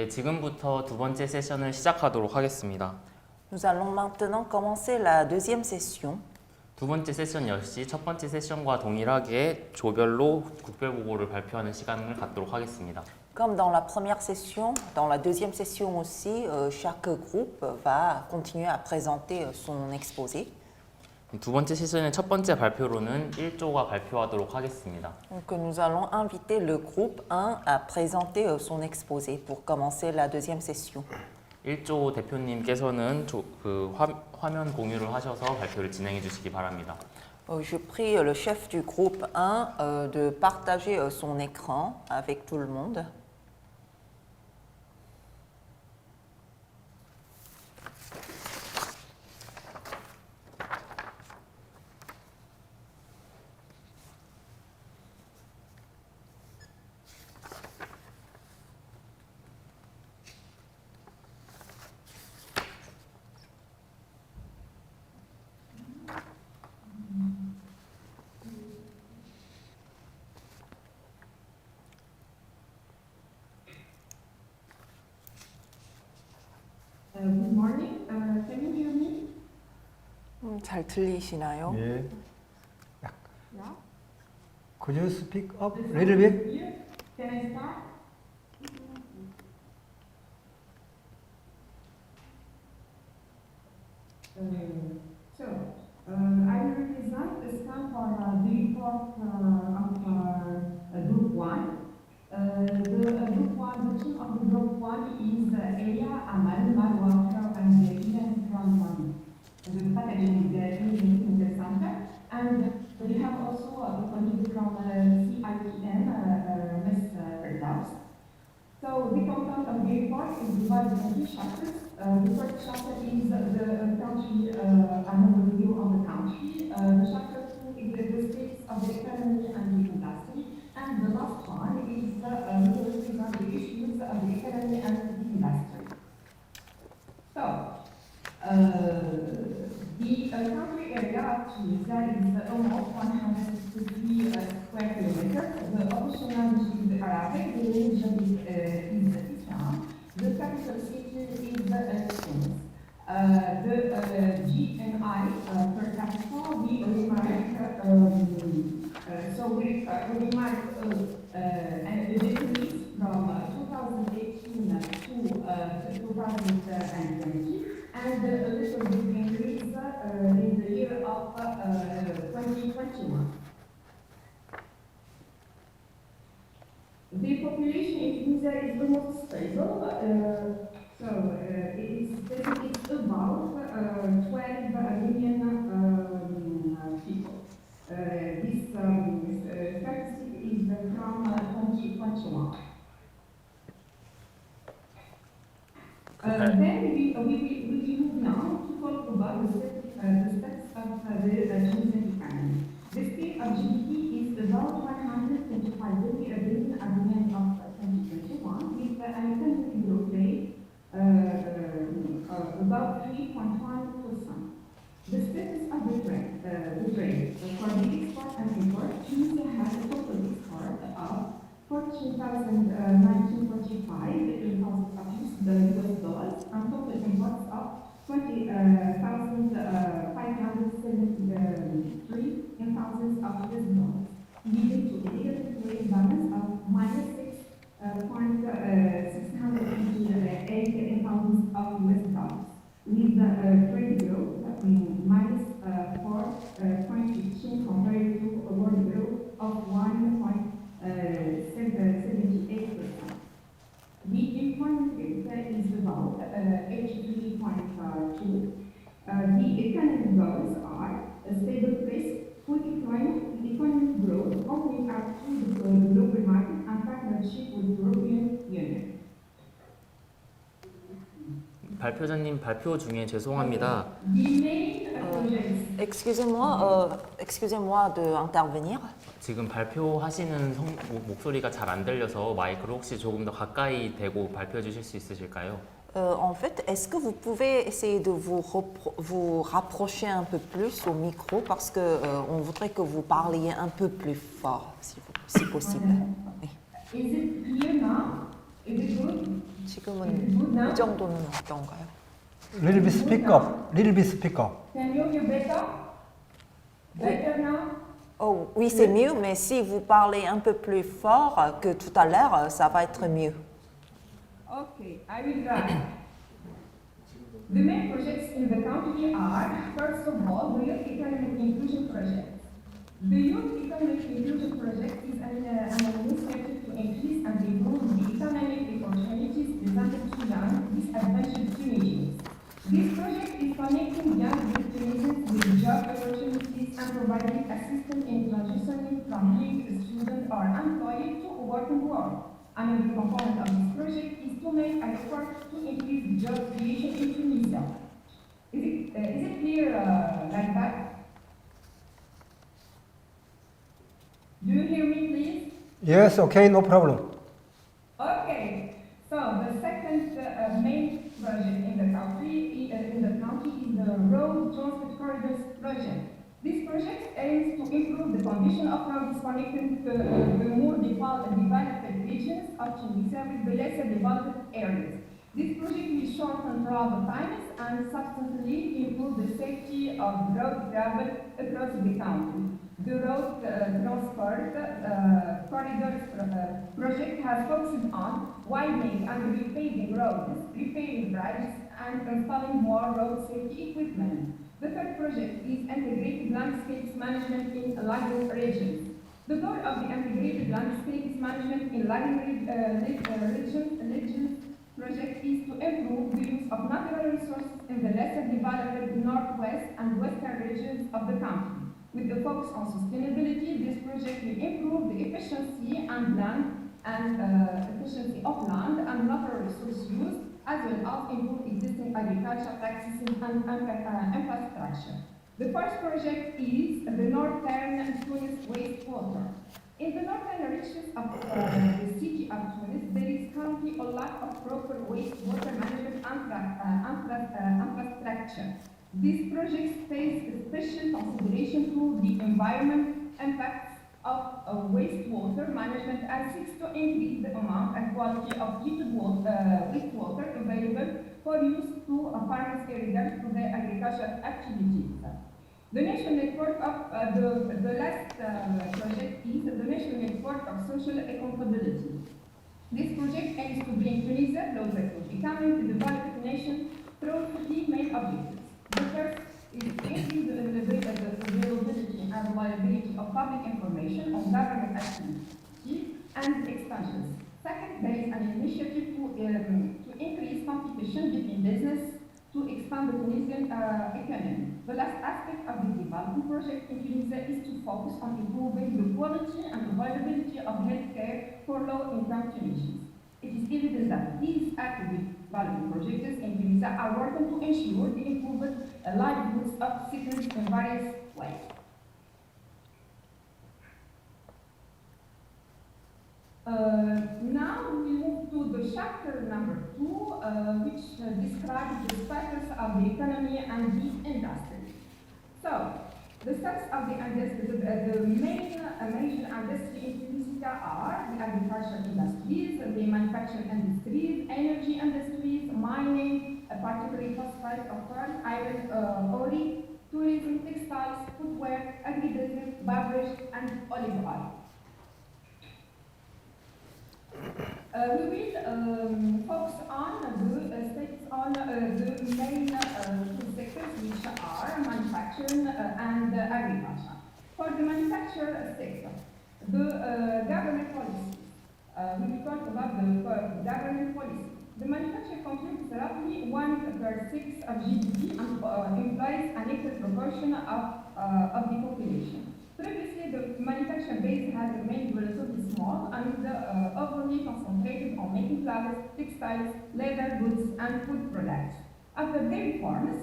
네, 지금부터 두 번째 세션을 시작하도록 하겠습니다. Nous allons maintenant commencer la deuxième session. 두 번째 세션 역시 첫 번째 세션과 동일하게 조별로 국별보고를 발표하는 시간을 갖도록 하겠습니다. Comme dans la première session, dans la deuxième session aussi, chaque groupe va continuer à présenter son exposé. 두 번째 세션의 첫 번째 발표로는 1조가 발표하도록 하겠습니다. Donc nous allons inviter le groupe 1 à présenter son exposé pour commencer la deuxième session. 1조 대표님께서는 화면 공유를 하셔서 발표를 진행해 주시기 바랍니다. Je prie le chef du groupe 1 de partager son écran avec tout le monde. Good morning. Can you hear me? 잘 들리시나요? 예. Yeah. Could you speak up The a sound little bit? is clear. Can I start? I represent the staff for the report of Group 1. The Group 1, the team of the Group 1 is Elia, Amal, Marwater, and Ian from the packaging in the center. And we have also a colleague from CIPN, Ms. Erdaus. So the content of the report is divided into two chapters. The first chapter is the country, an overview of the country. The chapter 2 is the states of the economy and the industry. And the last one is the issues of the economy and the industry. So, the country area of Tunisia is almost 150 square kilometers. The official language is Arabic, the religion is Islam. The capital city is Tunis. The GNI per capita, we remark, and the decrease from 2018 to 2020, and a little bit increase in the year of 2021. The population in Tunisia is almost stable, it's about 12 million people. This statistic is from 2021. Then we move now to talk about the status of the Tunisian economy. The state of GDP is about 125 billion at the end of 2021, with an economic growth rate about 3.1%. The status of the trade for the export and import, Tunisia has a total export of 14,1945 in thousands of US dollars and total imports of 20,573 in thousands of US dollars, leading to a negative trade balance of minus 6.688 in thousands of US dollars, with trade growth minus 4.15 compared to a world growth of 1.78%. The employment rate is about 83.2. The economic goals are a stable pace, full employment, economic growth, opening up to the global market, and partnership with the European Union. 발표자님 발표 중에 죄송합니다. The main projects. Excusez-moi d'intervenir. 지금 발표하시는 목소리가 잘 안 들려서 마이크를 혹시 조금 더 가까이 대고 발표해 주실 수 있으실까요? En fait, est-ce que vous pouvez essayer de vous rapprocher un peu plus au micro parce que on voudrait que vous parliez un peu plus fort, si possible. Oui. Is it clear now? Is it good? 지금은 이 정도는 어떤가요? Little bit speak up. Little bit speak up. Can you hear better? Better now? Oh, oui, c'est mieux, mais si vous parlez un peu plus fort que tout à l'heure, ça va être mieux. Okay, I will try. The main projects in the country are, first of all, the Youth Economic Inclusion Project. The Youth Economic Inclusion Project is an initiative to increase and improve the economic opportunities presented to young, disadvantaged Tunisians. This project is connecting young Tunisians with job opportunities and providing assistance in transitioning from being a student or employed to a working world. Another component of this project is to make an effort to increase job creation in Tunisia. Is it clear like that? Do you hear me, please? Yes, okay, no problem. Okay. So the second main project in the country is the Road Transport Corridors project. This project aims to improve the condition of roads connecting the more developed regions of Tunisia with the lesser developed areas. This project will shorten travel times and substantially improve the safety of road travel across the country. The Road Transport Corridors project has focused on widening and repaving roads, repairing bridges, and installing more road safety equipment. The third project is integrated landscapes management in lagging regions. The goal of the integrated landscapes management in lagging regions project is to improve the use of natural resources in the lesser developed northwest and western regions of the country. With the focus on sustainability, this project will improve the efficiency of land and natural resource use, as well as improve existing agricultural practices and infrastructure. The first project is the Northern Tunis wastewater. In the northern reaches of the city of Tunis, there is currently a lack of proper wastewater management infrastructure. This project pays special consideration to the environment impacts of wastewater management and seeks to increase the amount and quality of treated wastewater available for use to farmers irrigate to their agricultural activities. The national network of the last project is the national network of social accountability. This project aims to bring Tunisia closer to becoming a developed nation through three main objectives. The first is to increase the availability and reliability of public information on government activities and expansions. Second, there is an initiative to increase competition between business to expand the Tunisian economy. The last aspect of the development project in Tunisia is to focus on improving the quality and availability of healthcare for low-income Tunisians. It is evident that these active development projects in Tunisia are working to ensure the improved livelihoods of citizens in various ways. Now we move to the chapter number 2, which describes the status of the economy and the industry. So, the status of the industry, the main major industry in Tunisia are the agricultural industries, the manufacturing industries, energy industries, mining, particularly phosphate of course, iron ore, tourism, textiles, footwear, agribusiness, beverage, and olive oil. We will focus on the main two sectors, which are manufacturing and agriculture. For the manufacturing sector, the government policy. We will talk about the government policy. The manufacturer contributes roughly 1/6 of GDP and implies an equal proportion of the population. Previously, the manufacturing base has remained relatively small and overly concentrated on making clothes, textiles, leather goods, and food products. After the reforms,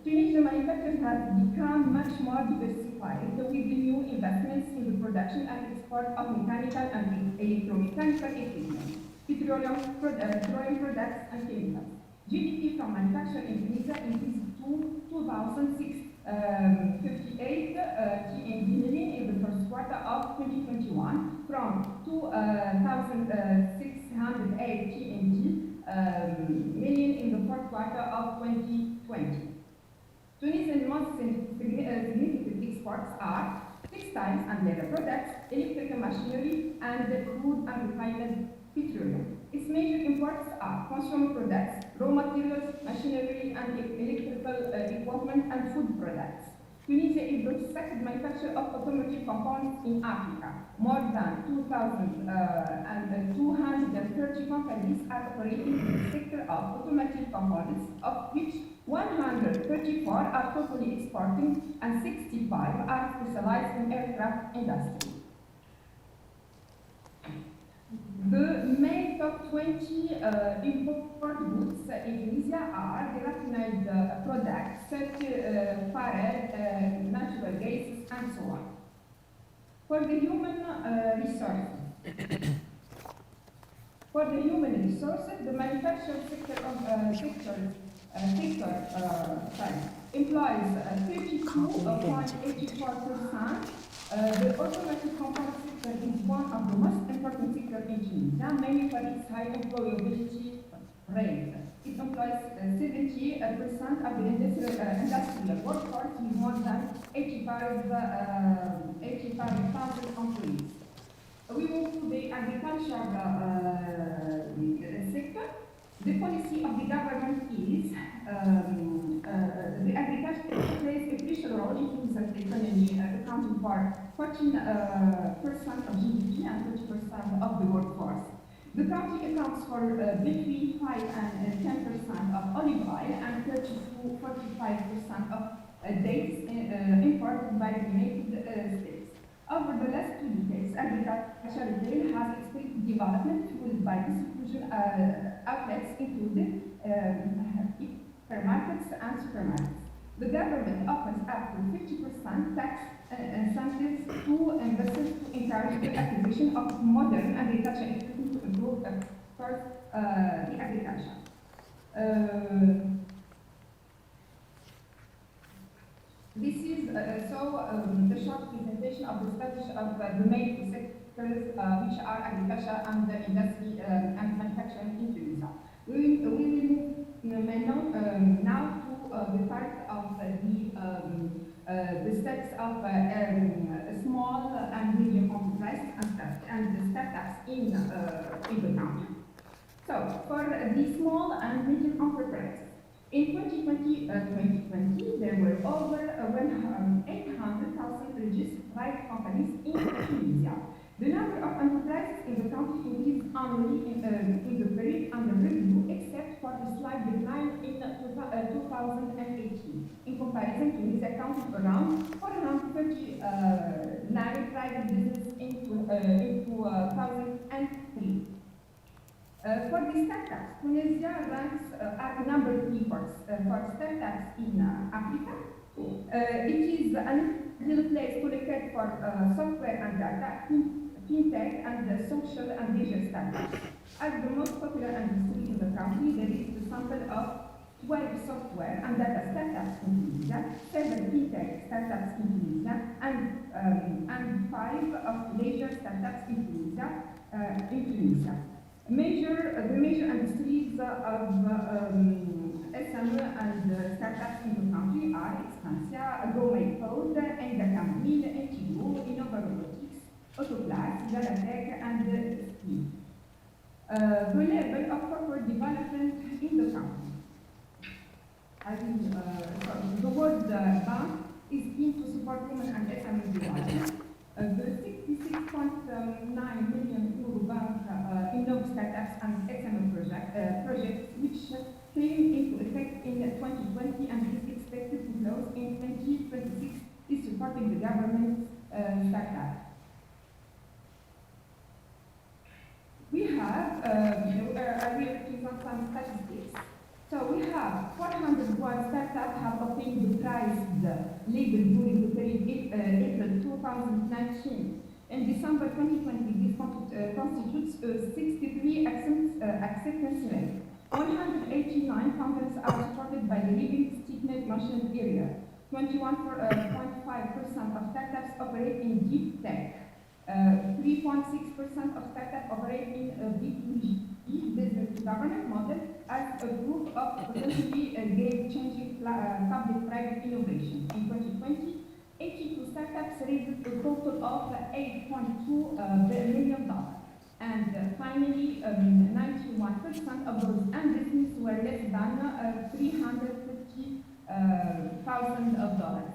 Tunisian manufacturing has become much more diversified with the new investments in the production and export of mechanical and electromechanical equipment, petroleum products, and chemicals. GDP from manufacturing in Tunisia increased to 2,658 TND million in the first quarter of 2021 from 2,608 TND quarter of 2020. Tunisia's most significant exports are textiles and leather products, electrical machinery, and crude and refined petroleum. Its major imports are consumer products, raw materials, machinery and electrical equipment, and food products. Tunisia is the second manufacturer of automotive components in Africa. More than 2,230 companies are operating in the sector of automotive components, of which 134 are totally exporting and 65 are specialized in aircraft industry. The main top 20 import goods in Tunisia are the raffined products, certified natural gases, and so on. For the human resources, the manufacturing sector employs 32.84%. The automotive component sector is one of the most important sectors in Tunisia, mainly for its high employability rate. It employs 70% of the industrial workforce with more than 85,000 employees. We move to the agriculture sector. The policy of the government is the agriculture plays a crucial role in Tunisia's economy, accounting for 14% of GDP and 20% of the workforce. The country accounts for between 5 and 10% of olive oil and 30 to 45% of dates imported by the United States. Over the last 2 decades, agriculture retail has experienced development fueled by distribution outlets including hypermarkets and supermarkets. The government offers up to 50% tax incentives to investors to encourage the acquisition of modern agriculture equipment to improve, of course, the agriculture. This is the short presentation of the strategy of the main sectors which are agriculture and industry and manufacturing in Tunisia. We will move now to the part of the steps of small and medium enterprises and the startups in the country. So, for the small and medium enterprises, in 2020, there were over 800,000 registered private companies in Tunisia. The number of enterprises in the country increased annually in the period under review, except for a slight decline in 2018. In comparison, Tunisia accounted for around 439 private businesses in 2003. For the startups, Tunisia ranks at number 3 for startups in Africa. It is an ideal place to locate for software and data, fintech, and the social and leisure startups. As the most popular industry in the country, there is a sample of 12 software and data startups in Tunisia, 7 fintech startups in Tunisia, and 5 of leisure startups in Tunisia. The major industries of SME and startups in the country are Expansia, Gourmet Food, Enga Camil, Entigo, Innova Robotics, Autoplas, Galatec, and Ski. The level of corporate development in the country. The World Bank is keen to support women and SME development. The 66.9 million euro bank Innov startups and SME projects, which came into effect in 2020 and is expected to close in 2026, is supporting the government's startup. We have, I will present some statistics. So we have 401 startups have obtained the prize label during the period April 2019. In December 2020, this constitutes a 63 acceptance rate. 189 companies are supported by the leading statement mentioned area. 21.5% of startups operate in deep tech. 3.6% of startups operate in B2G the business-to-government model as a proof of potentially game-changing public-private innovation. In 2020, 82 startups raised a total of $8.2 million. And finally, 91% of those investments were less than $350,000.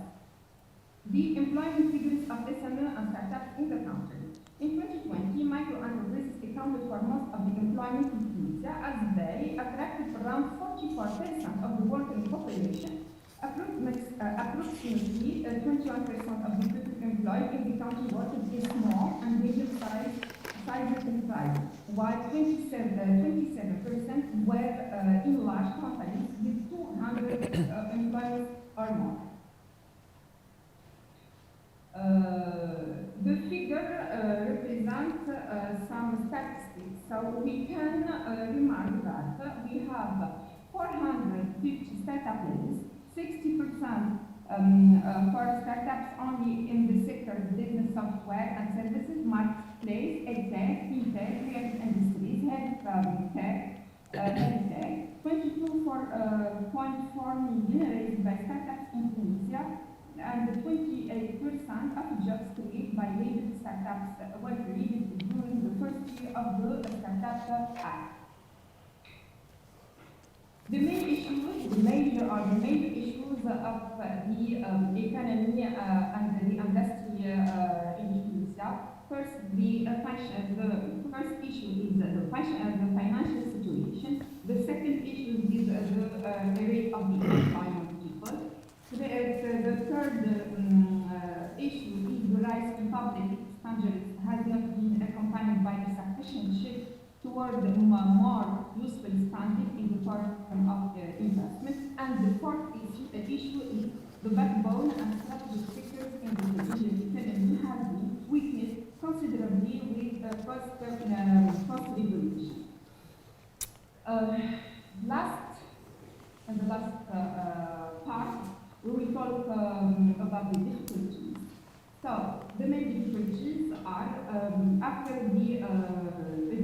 The employment figures of SME and startups in the country. In 2020, micro-enterprises accounted for most of the employment in Tunisia, as they attracted around 44% of the working population, approximately 21% of the people employed in the country worked in small and medium-sized enterprises, while 27% were in large companies with 200 employees or more. The figure represents some statistics, so we can remark that we have 450 startup leaders, 60% for startups only in the sector of business software and services, marketplace, edtech, fintech, creative industries, health tech, 22.4 million raised by startups in Tunisia, and 28% of jobs created by labeled startups were created during the first year of the Startup Act. The main issues, the major issues of the economy and the industry in Tunisia. First, the first issue is the financial situation. The second issue is the rate of the employment of people. The third issue is the rise in public expenditures has not been accompanied by a sufficient shift toward more useful spending in the form of investment. And the fourth issue is the backbone and strategic sectors in the Tunisian economy have been weakened considerably with post-revolution. The last part, we will talk about the difficulties. So, the main difficulties are, after the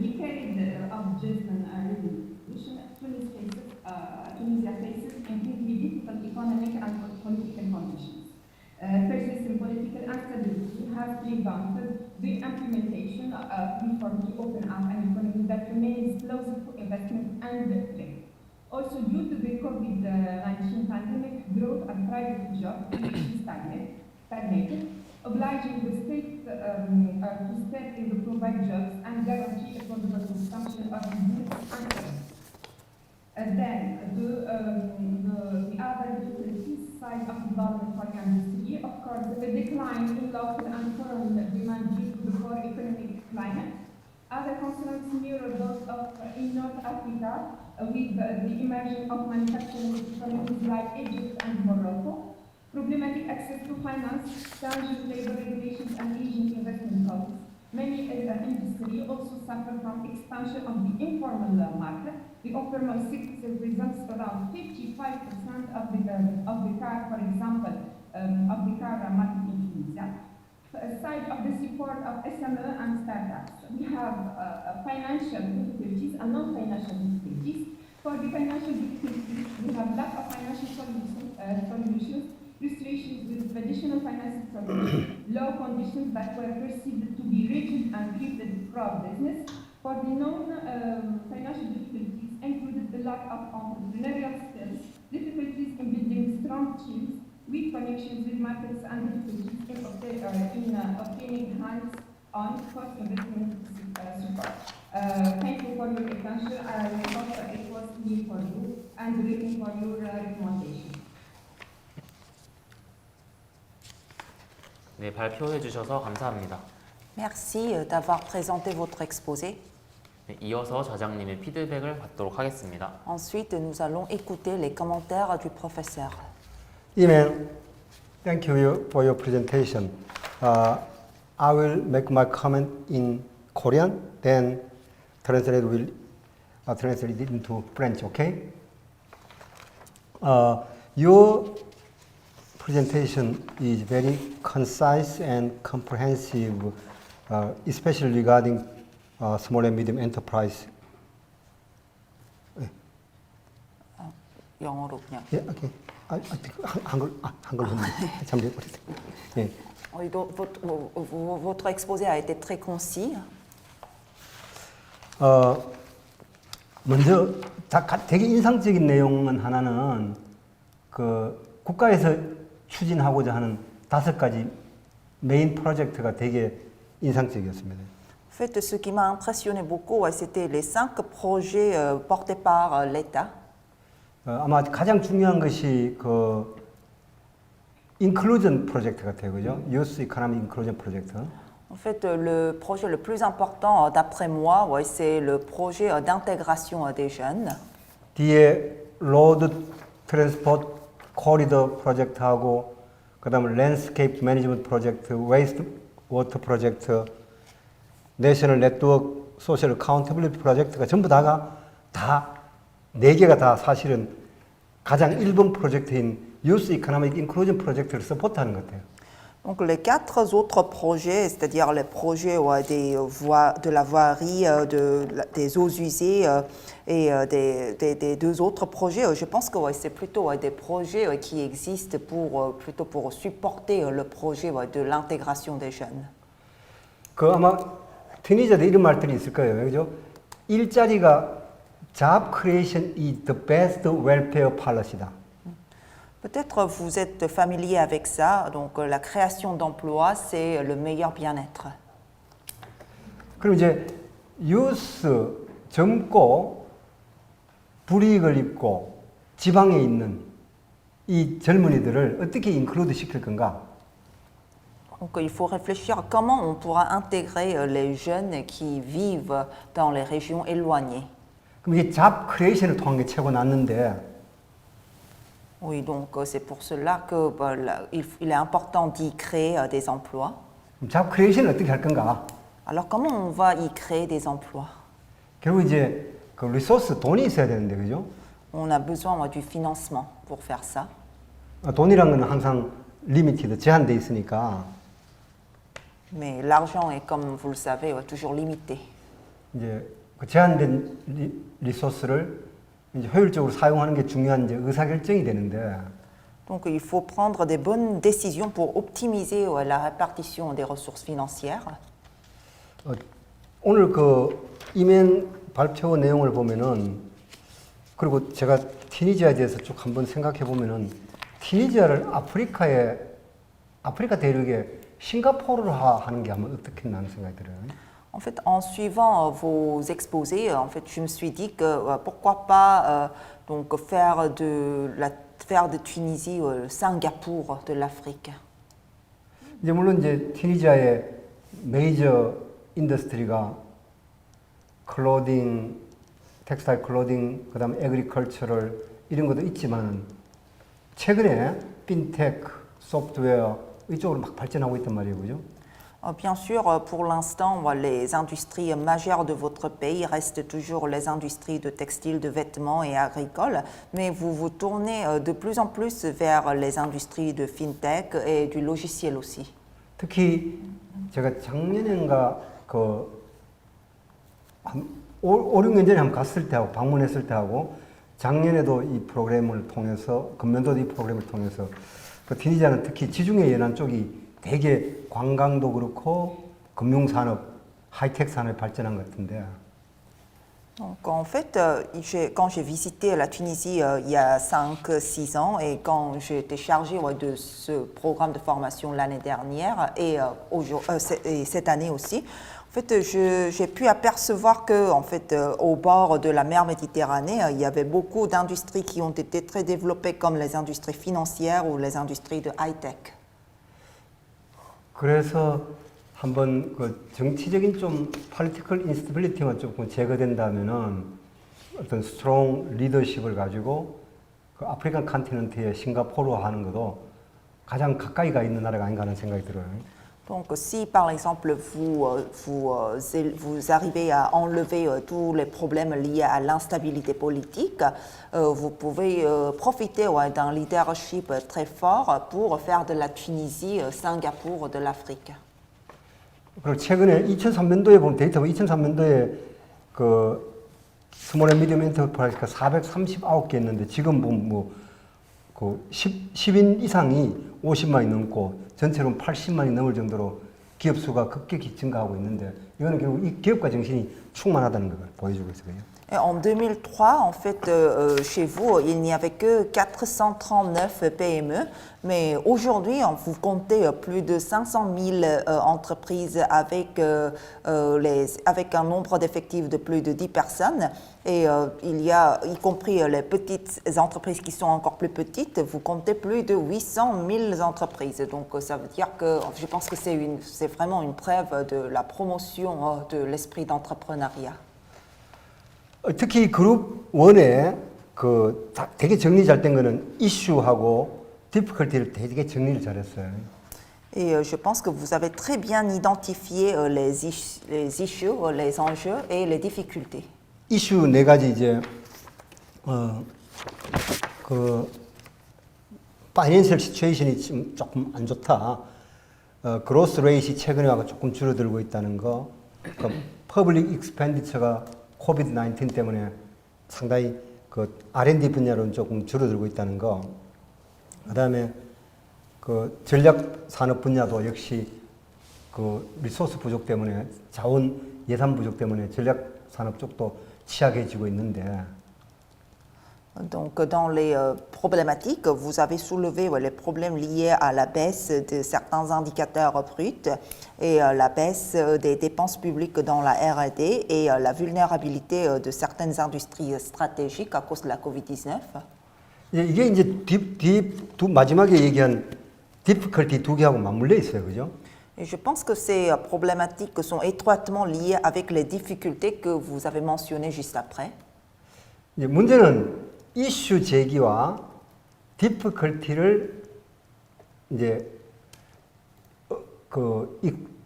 decade of just revolution, Tunisia faces increasingly difficult economic and political conditions. Persistent political instability has prevented the implementation of reform to open up an economy that remains closer to investment and trade. Also, due to the COVID-19 pandemic, growth and private jobs stagnated, obliging the state to step in to provide jobs and guarantee affordable consumption of goods and services. Then, the other difficulties side of development for industry, of course, the decline in local and foreign demand due to the poor economic climate. Other concerns mirror those in North Africa, with the emergence of manufacturing economies like Egypt and Morocco, problematic access to finance, stringent labor regulations, and aging investment policies. Many industries also suffer from expansion of the informal market. The informal sector represents around 55% of the car, for example, of the car market in Tunisia. Aside of the support of SME and startups, we have financial difficulties and non-financial difficulties. For the financial difficulties, we have lack of financial solutions, restrictions with traditional financial solutions, law conditions that were perceived to be rigid and treated pro-business. For the non-financial difficulties included the lack of entrepreneurial skills, difficulties in building strong teams, weak connections with markets, and difficulties in obtaining hands-on post-investment support. Thank you for your attention. I hope it was clear for you and waiting for your recommendation. 네, 발표해 주셔서 감사합니다. Merci d'avoir présenté votre exposé. 네, 이어서 좌장님의 피드백을 받도록 하겠습니다. Ensuite, nous allons écouter les commentaires du professeur. Iman, thank you for your presentation. I will make my comment in Korean, then translate will translate it into French. Okay? Your presentation is very concise and comprehensive, especially regarding small and medium enterprise 영어로 그냥. 예, 오케이. 한글 잠재버렸어요. 예. Oui, donc votre exposé a été très concis. 먼저 되게 인상적인 내용은 하나는 그 국가에서 추진하고자 하는 5가지 메인 프로젝트가 되게 인상적이었습니다. En fait, ce qui m'a impressionné beaucoup, c'était les 5 projets portés par l'État. 아마 가장 중요한 것이 그 인클루전 프로젝트 같아요, 그죠? Youth Economic Inclusion Project. En fait, le projet le plus important, d'après moi, c'est le projet d'intégration des jeunes. 뒤에 로드 트랜스포트 코리더 프로젝트하고 그다음에 랜드스케이프 매니지먼트 프로젝트, 웨이스트 워터 프로젝트, 내셔널 네트워크 소셜 어카운터빌리티 프로젝트가 전부 다 4개가 다 사실은 가장 1번 프로젝트인 유스 이코노믹 인클루전 프로젝트를 서포트하는 것 같아요. Donc les 4 autres projets, c'est-à-dire les projets des voies, de la voirie, des eaux usées et des 2 autres projets, je pense que c'est plutôt des projets qui existent plutôt pour supporter le projet de l'intégration des jeunes. 그 아마 튀니저도 이런 말들이 있을 거예요, 그죠? 일자리가 job creation is the best welfare policy다. Peut-être vous êtes familier avec ça, donc la création d'emplois, c'est le meilleur bien-être. 그럼 이제 유스, 젊고 불이익을 입고 지방에 있는 이 젊은이들을 어떻게 인클루드 시킬 건가? Donc il faut réfléchir à comment on pourra intégrer les jeunes qui vivent dans les régions éloignées. 그럼 이게 잡 크리에이션을 통한 게 최고 낫는데 Oui, donc c'est pour cela qu'il est important d'y créer des emplois. 잡 크리에이션을 어떻게 할 건가? Alors comment on va y créer des emplois? 결국 이제 그 리소스 돈이 있어야 되는데 그죠? On a besoin du financement pour faire ça. 돈이란 건 항상 리미티드 제한돼 있으니까 Mais l'argent est, comme vous le savez, toujours limité. 이제 그 제한된 리소스를 이제 효율적으로 사용하는 게 중요한 이제 의사결정이 되는데 Donc il faut prendre des bonnes décisions pour optimiser la répartition des ressources financières. 오늘 그 이멘 발표 내용을 보면은 그리고 제가 튀니지아에 대해서 쭉 한번 생각해 보면은 튀니지아를 아프리카 대륙에 싱가포르화 하는 게 아마 어떻겠나 하는 생각이 들어요. En fait, en suivant vos exposés, en fait, je me suis dit que pourquoi pas donc faire de Tunisie Singapour de l'Afrique. 이제 물론 이제 튀니지아의 메이저 인더스트리가 클로딩, 텍스타일 클로딩, 그다음에 에그리컬처럴 이런 것도 있지만은 최근에 핀테크, 소프트웨어 이쪽으로 막 발전하고 있단 말이에요, 그죠? Bien sûr, pour l'instant, les industries majeures de votre pays restent toujours les industries de textiles, de vêtements et agricoles, mais vous vous tournez de plus en plus vers les industries de fintech et du logiciel aussi. 특히 제가 작년인가 그 5, 6년 전에 한번 갔을 때하고 방문했을 때하고 작년에도 이 프로그램을 통해서 금년도도 이 프로그램을 통해서 그 튀니지아는 특히 지중해 연안 쪽이 되게 관광도 그렇고 금융산업, 하이텍 산업이 발전한 것 같은데. Donc en fait, quand j'ai visité la Tunisie il y a 5-6 ans et quand j'ai été chargée de ce programme de formation l'année dernière et cette année aussi, en fait, j'ai pu apercevoir que, en fait, au bord de la mer Méditerranée, il y avait beaucoup d'industries qui ont été très développées, comme les industries financières ou les industries de high-tech. 그래서 한번 그 정치적인 좀 political instability만 조금 제거된다면은 어떤 strong leadership을 가지고 그 아프리칸 컨티넨트의 싱가포르화하는 것도 가장 가까이 가 있는 나라가 아닌가 하는 생각이 들어요. Donc, si par exemple vous arrivez à enlever tous les problèmes liés à l'instabilité politique, vous pouvez profiter d'un leadership très fort pour faire de la Tunisie Singapour de l'Afrique. 그리고 최근에 2003년도에 보면 데이터 보면 2003년도에 그 스몰 앤 미디엄 엔터프라이즈가 439개 있는데 지금 보면 뭐그 10인 이상이 50만이 넘고 전체로 80만이 넘을 정도로 기업 수가 급격히 증가하고 있는데 이거는 결국 이 기업가 정신이 충만하다는 걸 보여주고 있어요. Et en 2003, en fait, chez vous, il n'y avait que 439 PME, mais aujourd'hui, vous comptez plus de 500 000 entreprises avec un nombre d'effectifs de plus de 10 personnes. Et il y a, y compris les petites entreprises qui sont encore plus petites, vous comptez plus de 800 000 entreprises. Donc ça veut dire que je pense que c'est vraiment une preuve de la promotion de l'esprit d'entrepreneuriat. 특히 그룹 1에 그 되게 정리 잘 된 거는 이슈하고 디피컬티를 되게 정리를 잘했어요. Et je pense que vous avez très bien identifié les issues, les enjeux et les difficultés. 이슈 네 가지 이제 그 파이낸셜 시츄에이션이 지금 조금 안 좋다. 그로스 레이트이 최근에 와서 조금 줄어들고 있다는 거. 그 퍼블릭 익스펜디처가 코비드 19 때문에 상당히 그 R&D 분야로는 조금 줄어들고 있다는 거. 그다음에 그 전략 산업 분야도 역시 그 리소스 부족 때문에 자원 예산 부족 때문에 전략 산업 쪽도 취약해지고 있는데. Donc dans les problématiques, vous avez soulevé les problèmes liés à la baisse de certains indicateurs bruts et la baisse des dépenses publiques dans la R&D et la vulnérabilité de certaines industries stratégiques à cause de la Covid-19. 이게 이제 마지막에 얘기한 difficulty 두 개하고 맞물려 있어요, 그죠? Et je pense que ces problématiques sont étroitement liées avec les difficultés que vous avez mentionnées juste après. 이제 문제는 이슈 제기와 difficulty를 이제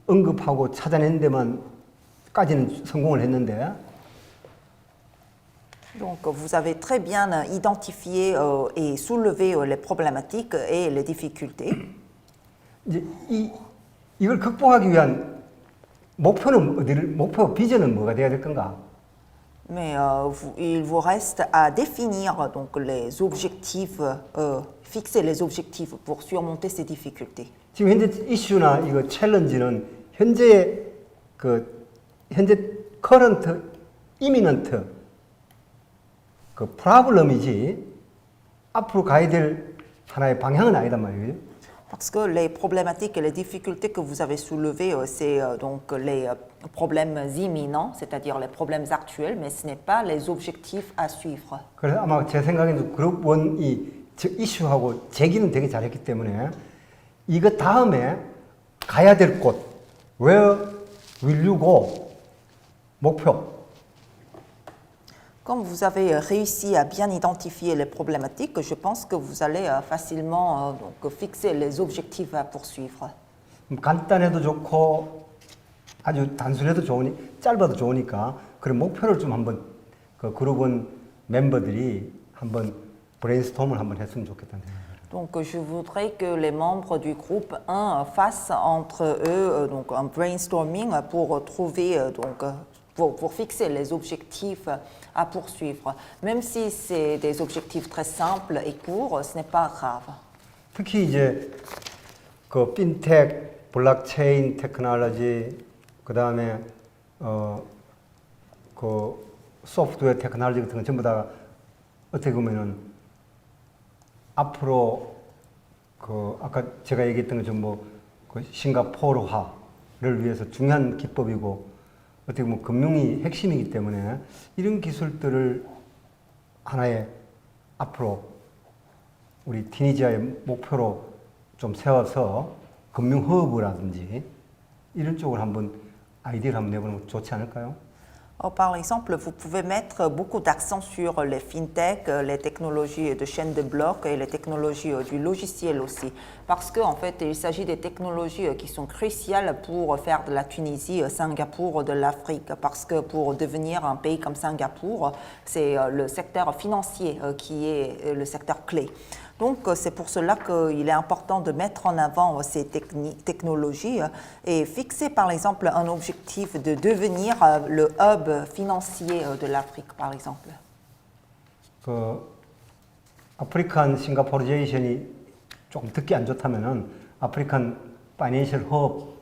언급하고 찾아낸 데만까지는 성공을 했는데. Donc vous avez très bien identifié et soulevé les problématiques et les difficultés. 이제 이걸 극복하기 위한 목표 비전은 뭐가 돼야 될 건가? Mais il vous reste à définir donc les objectifs, fixer les objectifs pour surmonter ces difficultés. 지금 현재 이슈나 이거 챌린지는 현재 current, imminent 그 프로블럼이지 앞으로 가야 될 하나의 방향은 아니단 말이에요. Parce que les problématiques et les difficultés que vous avez soulevées, c'est donc les problèmes imminents, c'est-à-dire les problèmes actuels, mais ce n'est pas les objectifs à suivre. 그래서 아마 제 생각에는 그룹 1이 이슈하고 제기는 되게 잘했기 때문에 이거 다음에 가야 될 곳, where will you go? 목표. Comme vous avez réussi à bien identifier les problématiques, je pense que vous allez facilement donc fixer les objectifs à poursuivre. 간단해도 좋고 아주 단순해도 짧아도 좋으니까 그런 목표를 좀 한번 그 그룹은 멤버들이 한번 브레인스톰을 한번 했으면 좋겠다는 생각입니다. Donc je voudrais que les membres du groupe 1 fassent entre eux donc un brainstorming pour trouver pour fixer les objectifs à poursuivre. Même si c'est des objectifs très simples et courts, ce n'est pas grave. 특히 이제 그 핀텍, 블록체인 테크놀로지, 그다음에 그 소프트웨어 테크놀로지 같은 건 전부 다 어떻게 보면은 앞으로 그 아까 제가 얘기했던 것처럼 그 싱가포르화를 위해서 중요한 기법이고 어떻게 보면 금융이 핵심이기 때문에 이런 기술들을 하나의 앞으로 우리 티니지아의 목표로 좀 세워서 금융 허브라든지 이런 쪽으로 한번 아이디어를 한번 내보는 것도 좋지 않을까요? Par exemple, vous pouvez mettre beaucoup d'accent sur les fintech, les technologies de chaîne de blocs et les technologies du logiciel aussi. Parce qu'en fait, il s'agit des technologies qui sont cruciales pour faire de la Tunisie, Singapour, de l'Afrique. Parce que pour devenir un pays comme Singapour, c'est le secteur financier qui est le secteur clé. Donc c'est pour cela qu'il est important de mettre en avant ces technologies et fixer par exemple un objectif de devenir le hub financier de l'Afrique par exemple. 그 아프리칸 싱가포르제이션이 좀 듣기 안 좋다면은 아프리칸 파이낸셜 허브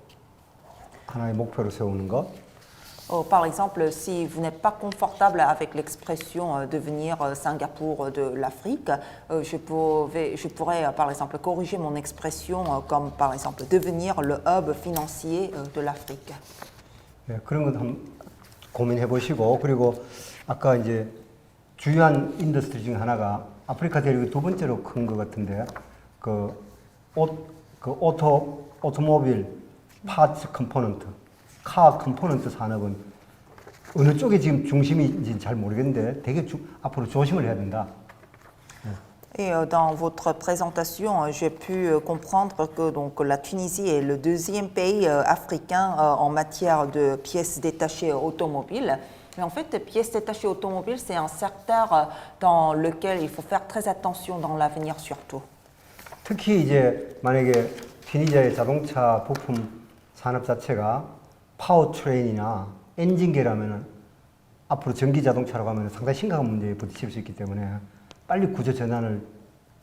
하나의 목표로 세우는 것. Par exemple, si vous n'êtes pas confortable avec l'expression devenir Singapour de l'Afrique, je pourrais par exemple corriger mon expression comme par exemple devenir le hub financier de l'Afrique. 네, 그런 것 한번 고민해 보시고 그리고 아까 이제 주요한 인더스트리 중에 하나가 아프리카 대륙이 두 번째로 큰 것 같은데 오토모빌 파츠 컴포넌트, 카 컴포넌트 산업은 어느 쪽에 지금 중심인지 잘 모르겠는데 되게 앞으로 조심을 해야 된다. Et dans votre présentation, j'ai pu comprendre que donc, la Tunisie est le deuxième pays africain en matière de pièces détachées automobiles. Mais en fait, pièces détachées automobiles, c'est un secteur dans lequel il faut faire très attention dans l'avenir surtout. 특히 이제 만약에 튀니지아의 자동차 부품 산업 자체가 파워트레인이나 엔진계라면은 앞으로 전기 자동차로 가면 상당히 심각한 문제에 부딪힐 수 있기 때문에 빨리 구조 전환을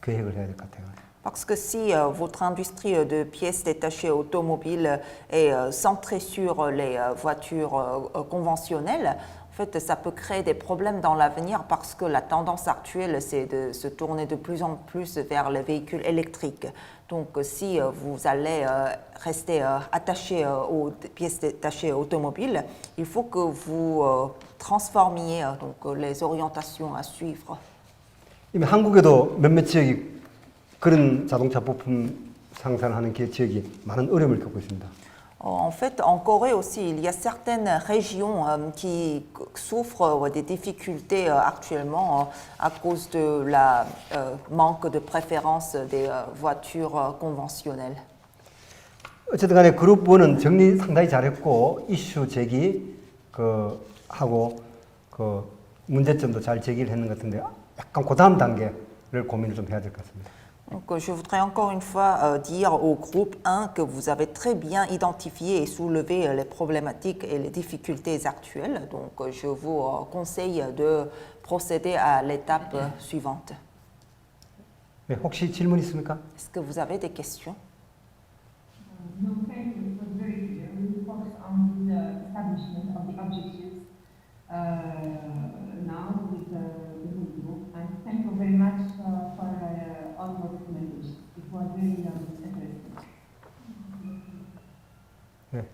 계획을 해야 될 것 같아요. Parce que si votre industrie de pièces détachées automobiles est centrée sur les voitures conventionnelles, en fait, ça peut créer des problèmes dans l'avenir parce que la tendance actuelle, c'est de se tourner de plus en plus vers les véhicules électriques. Donc, si vous allez rester attaché aux pièces détachées automobiles, il faut que vous transformiez donc, les orientations à suivre. 이미 한국에도 몇몇 지역이 그런 자동차 부품 생산하는 지역이 많은 어려움을 겪고 있습니다. En fait, en Corée aussi, il y a certaines régions qui souffrent des difficultés actuellement à cause de la manque de préférence des voitures conventionnelles. 어쨌든 간에 그룹 1은 정리 상당히 잘했고 이슈 제기 하고 문제점도 잘 제기를 했는 것 같은데 약간 그 다음 단계를 고민을 좀 해야 될 것 같습니다. Donc, je voudrais encore une fois dire au groupe 1 que vous avez très bien identifié et soulevé les problématiques et les difficultés actuelles. Donc, je vous conseille de procéder à l'étape suivante. 네, 혹시 질문 있습니까? Est-ce que vous avez des questions? No, thank you. It was very clear. We will focus on the establishment of the objectives now with the group. And thank you very much for all your recommendations. It was very interesting. 네.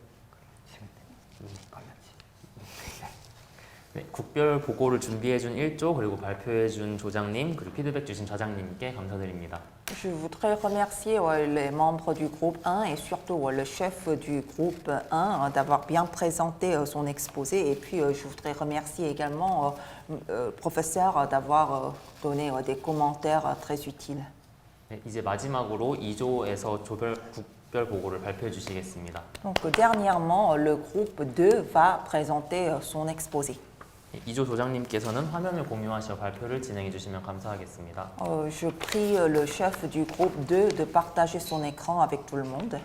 네, 국별 보고를 준비해준 1조 그리고 발표해준 조장님 그리고 피드백 주신 좌장님께 감사드립니다. Je voudrais remercier les membres du groupe 1 et surtout le chef du groupe 1 d'avoir bien présenté son exposé. Et puis je voudrais remercier également le professeur d'avoir donné des commentaires très utiles. 네, 이제 마지막으로 2조에서 국별 보고를 발표해 주시겠습니다. Donc dernièrement, le groupe 2 va présenter son exposé. 2조 조장님께서는 화면을 공유하셔 발표를 진행해 주시면 감사하겠습니다. Je prie le chef du groupe 2 de partager son écran avec tout le monde.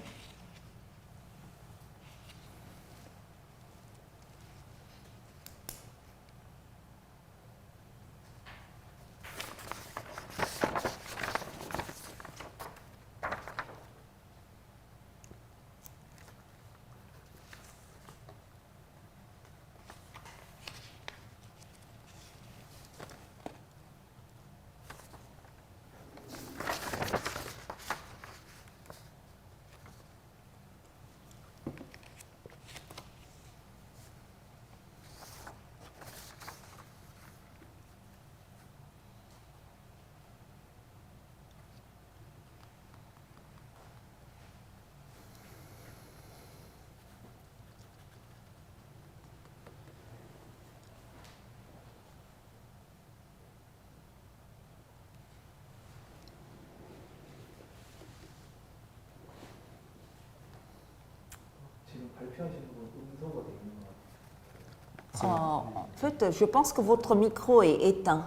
En fait, je pense que votre micro est éteint.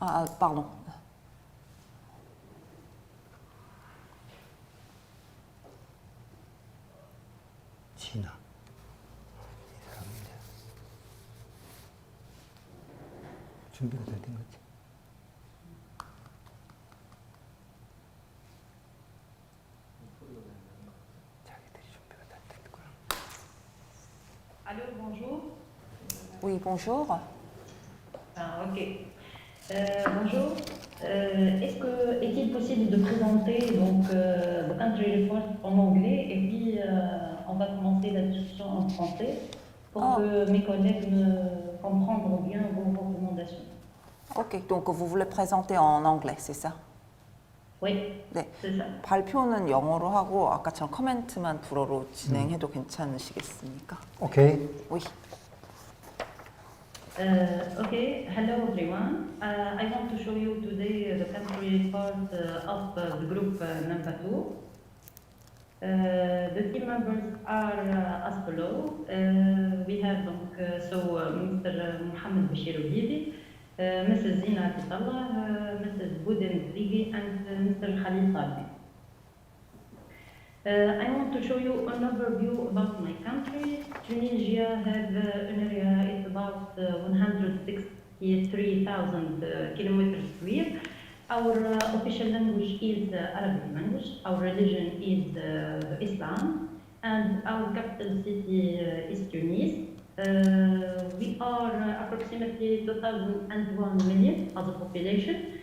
Ah, pardon. 지나. 이 사람 이제 준비가 다 된 거지. 자기들이 준비가 다 된 거야. Allô, bonjour. Oui, bonjour. Ah, ok. Bonjour. Est-il possible de présenter donc le country report en anglais et puis on va commencer la discussion en français pour que mes collègues me comprennent bien vos recommandations. Ok, donc vous voulez présenter en anglais, c'est ça? Oui, 네. c'est ça. 발표는 영어로 하고 아까처럼 커멘트만 불어로 진행해도 괜찮으시겠습니까? 오케이. Oui. Okay, hello everyone. I want to show you today the country report of the group number 2. The team members are as below. We have Mr. Mohamed Bashir Oubidi, Mrs. Zina Titallah, Mrs. Boudin Zigi, and Mr. Khalil Salmi. I want to show you an overview about my country. Tunisia has an area, it's about 163,000 kilometers square. Our official language is Arabic language. Our religion is Islam, and our capital city is Tunis. We are approximately 2,001 million as a population.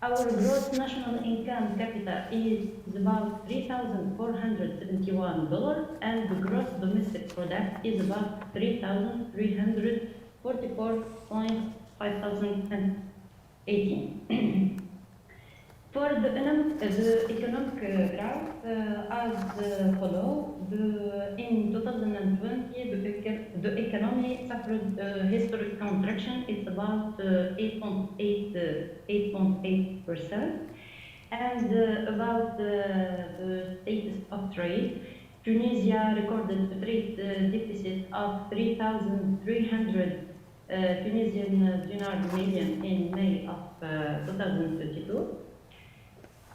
Our gross national income capita is about $3,471, and the gross domestic product is about 3,344.518. For the economic growth, as follow, in 2020, the economy suffered historic contraction. It's about 8.8%. And about the status of trade, Tunisia recorded a trade deficit of 3,300 Tunisian dinar million in May of 2022.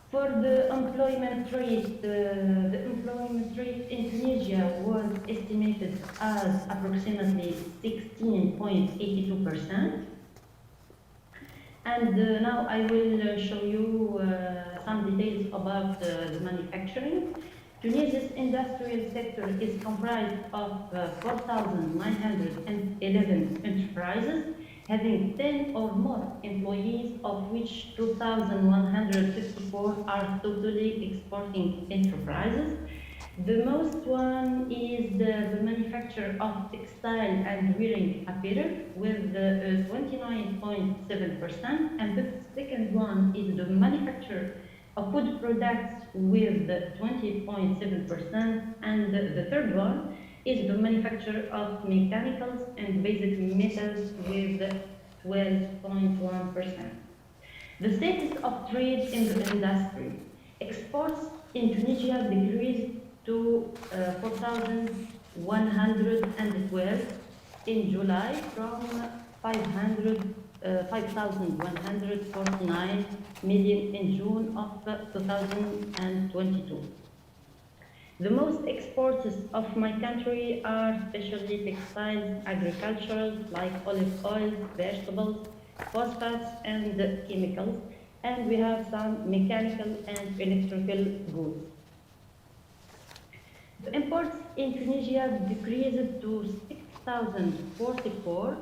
For the employment rate, the employment rate in Tunisia was estimated as approximately 16.82%. And now I will show you some details about the manufacturing. Tunisia's industrial sector is comprised of 4,911 enterprises, having 10 or more employees, of which 2,154 are totally exporting enterprises. The most one is the manufacture of textile and wearing apparel with 29.7%, and the second one is the manufacture of food products with 20.7%, and the third one is the manufacture of mechanicals and basic metals with 12.1%. The status of trade in the industry. Exports in Tunisia decreased to 4,112 in July from 5,149 million in June of 2022. The most exports of my country are especially textiles, agricultural, like olive oil, vegetables, phosphates, and chemicals, and we have some mechanical and electrical goods. The imports in Tunisia decreased to 6,044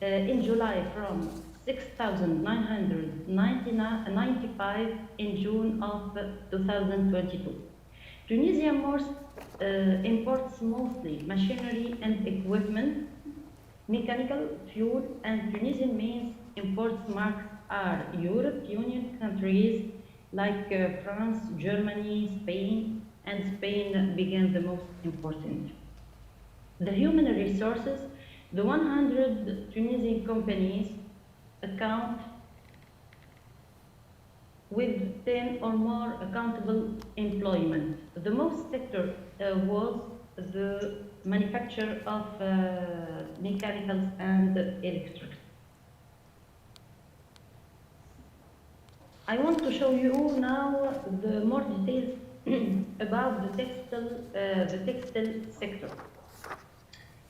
in July from 6,995 in June of 2022. Tunisia imports mostly machinery and equipment, mechanical, fuel, and Tunisian main imports markets are Europe Union countries like France, Germany, Spain, and Spain began the most important. The human resources, the 100 Tunisian companies account with 10 or more accountable employment. The most sector was the manufacture of mechanicals and electrics. I want to show you now the more details about the textile sector.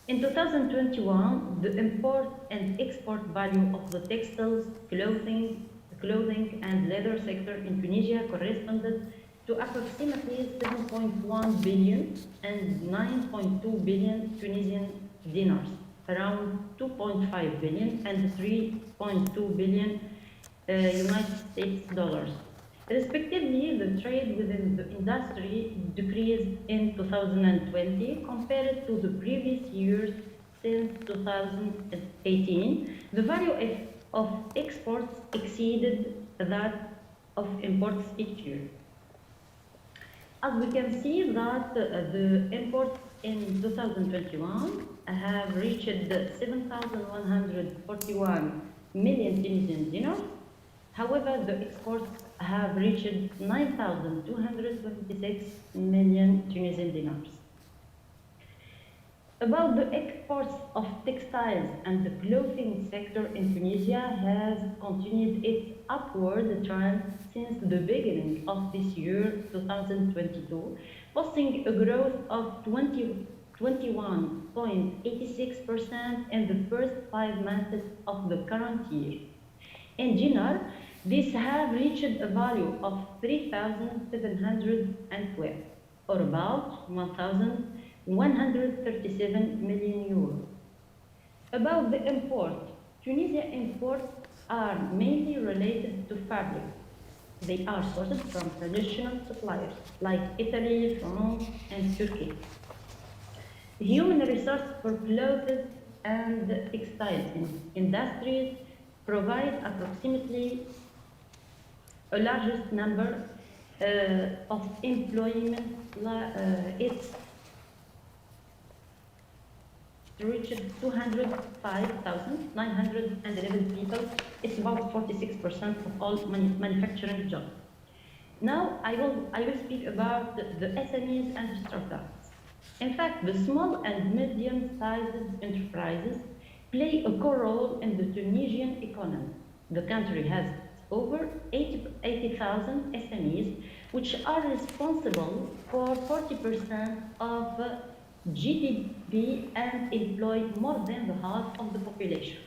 In 2021, the import and export value of the textiles, clothing and leather sector in Tunisia corresponded to approximately 7.1 billion and 9.2 billion Tunisian dinars, around 2.5 billion and 3.2 billion United States dollars. Respectively, the trade within the industry decreased in 2020 compared to the previous years since 2018. The value of exports exceeded that of imports each year. As we can see that the imports in 2021 have reached 7,141 million Tunisian dinars. However, the exports have reached 9,226 million Tunisian dinars. About the exports of textiles and the clothing sector in Tunisia has continued its upward trend since the beginning of this year, 2022, posting a growth of 21.86% in the first 5 months of the current year. In dinar, these have reached a value of 3,712, or about 1,137 million euros. About the import, Tunisia imports are mainly related to fabric. They are sourced from traditional suppliers like Italy, France, and Turkey. Human resource for clothes and textile industries provide approximately a largest number of employment. It's reached 205,911 people. It's about 46% of all manufacturing jobs. Now I will speak about the SMEs and startups. In fact, the small and medium-sized enterprises play a core role in the Tunisian economy. The country has over 80,000 SMEs, which are responsible for 40% of GDP and employ more than the half of the population.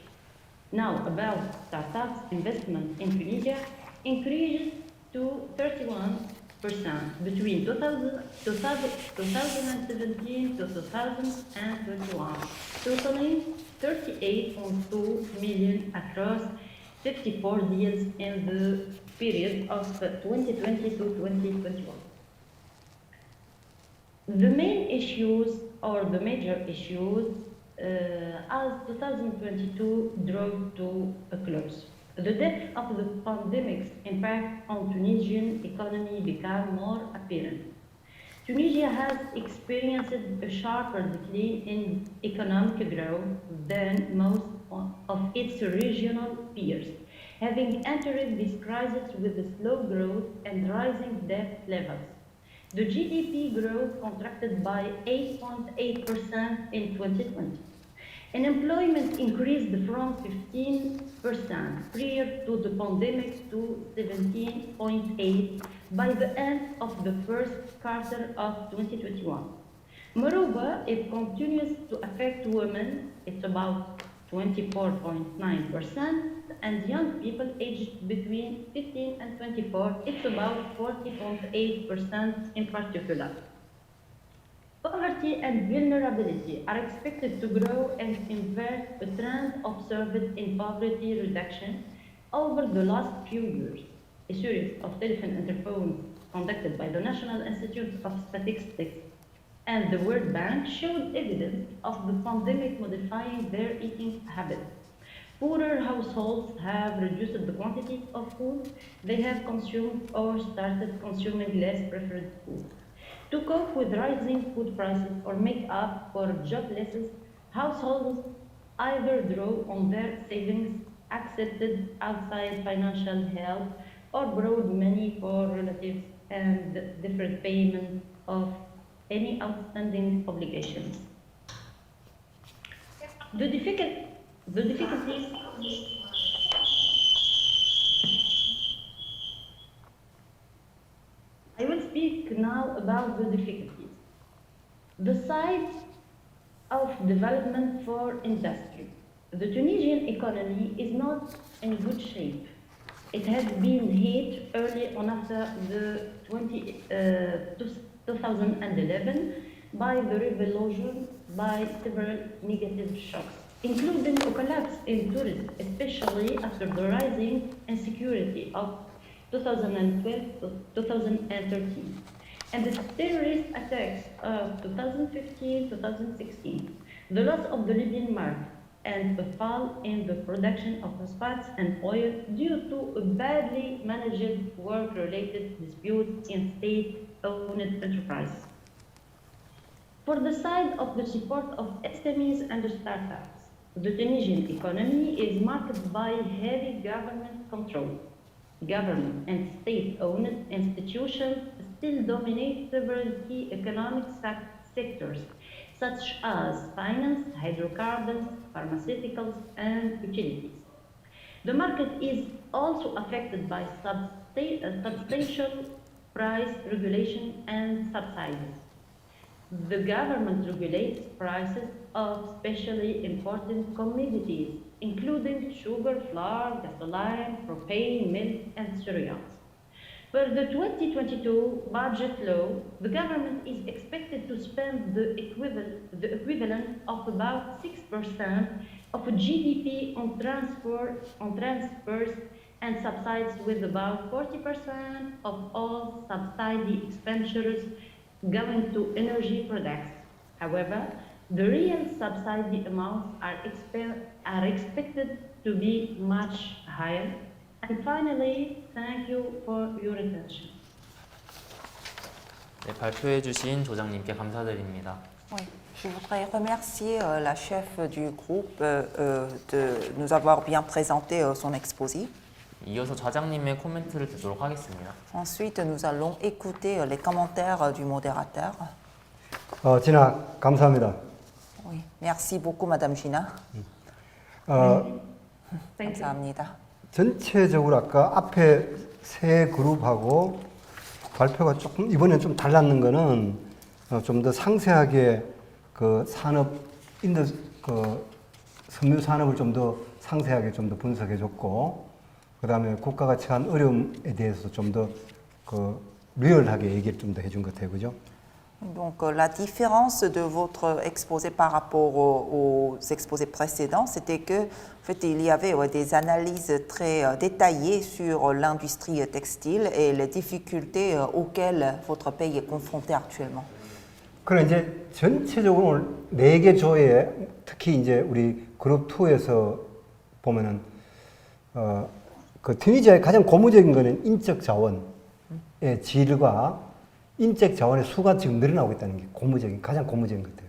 Now, about startups, investment in Tunisia increased to 31% between 2017 to 2021, totaling 38.2 million across 54 deals in the period of 2020 to 2021. The main issues or the major issues as 2022 drove to a close. The depth of the pandemic's impact on Tunisian economy became more apparent. Tunisia has experienced a sharper decline in economic growth than most of its regional peers, having entered this crisis with a slow growth and rising debt levels. The GDP growth contracted by 8.8% in 2020. Unemployment increased from 15% prior to the pandemic to 17.8% by the end of the first quarter of 2021. Moreover, it continues to affect women. It's about 24.9%, and young people aged between 15 and 24, it's about 40.8% in particular. Poverty and vulnerability are expected to grow and invert a trend observed in poverty reduction over the last few years. A series of telephone interviews conducted by the National Institute of Statistics and the World Bank showed evidence of the pandemic modifying their eating habits. Poorer households have reduced the quantity of food they have consumed or started consuming less preferred food. To cope with rising food prices or make up for job losses, households either draw on their savings, accepted outside financial help, or borrowed money for relatives and deferred payment of any outstanding obligations. The difficulties I will speak speak now about the difficulties. The side of development for industry. The Tunisian economy is not in good shape. It has been hit early on after the 2011 by the revolution by several negative shocks, including a collapse in tourism, especially after the rising insecurity of 2012 to 2013, and the terrorist attacks of 2015-2016, the loss of the Libyan market, and a fall in the production of phosphates and oil due to a badly managed work-related disputes in state-owned enterprises. For the side of the support of SMEs and startups, the Tunisian economy is marked by heavy government control. Government and state-owned institutions still dominate several key economic sectors, such as finance, hydrocarbons, pharmaceuticals, and utilities. The market is also affected by substantial price regulation and subsidies. The government regulates prices of specially important commodities, including sugar, flour, gasoline, propane, milk, and cereals. For the 2022 budget law, the government is expected to spend the equivalent of about 6% of GDP on transfers and subsidies, with about 40% of all subsidy expenditures going to energy products. However, the real subsidy amounts are expected to be much higher. And finally, thank you for your attention. 네, 발표해 주신 조장님께 감사드립니다. Oui, je voudrais remercier la chef du groupe de nous avoir bien présenté son exposé. 이어서 좌장님의 코멘트를 듣도록 하겠습니다. Ensuite, nous allons écouter les commentaires du modérateur. 진아, 감사합니다. Oui, merci beaucoup, Madame Gina. Thank you. 감사합니다. 전체적으로 아까 앞에 세 그룹하고 발표가 조금 이번엔 좀 달랐는 거는 좀 더 상세하게 그 산업 그 섬유 산업을 좀 더 상세하게 좀 더 분석해 줬고, 그다음에 국가가 처한 어려움에 대해서 좀 더 그 리얼하게 얘기를 좀 더 해준 것 같아요, 그죠? Donc la différence de votre exposé par rapport aux exposés précédents, c'était que en fait, il y avait des analyses très détaillées sur l'industrie textile et les difficultés auxquelles votre pays est confronté actuellement. 그럼 이제 전체적으로 오늘 4개 조에 특히 이제 우리 그룹 2에서 보면은 그 튀니지아의 가장 고무적인 거는 인적 자원의 질과 인적 자원의 수가 지금 늘어나고 있다는 게 가장 고무적인 것 같아요.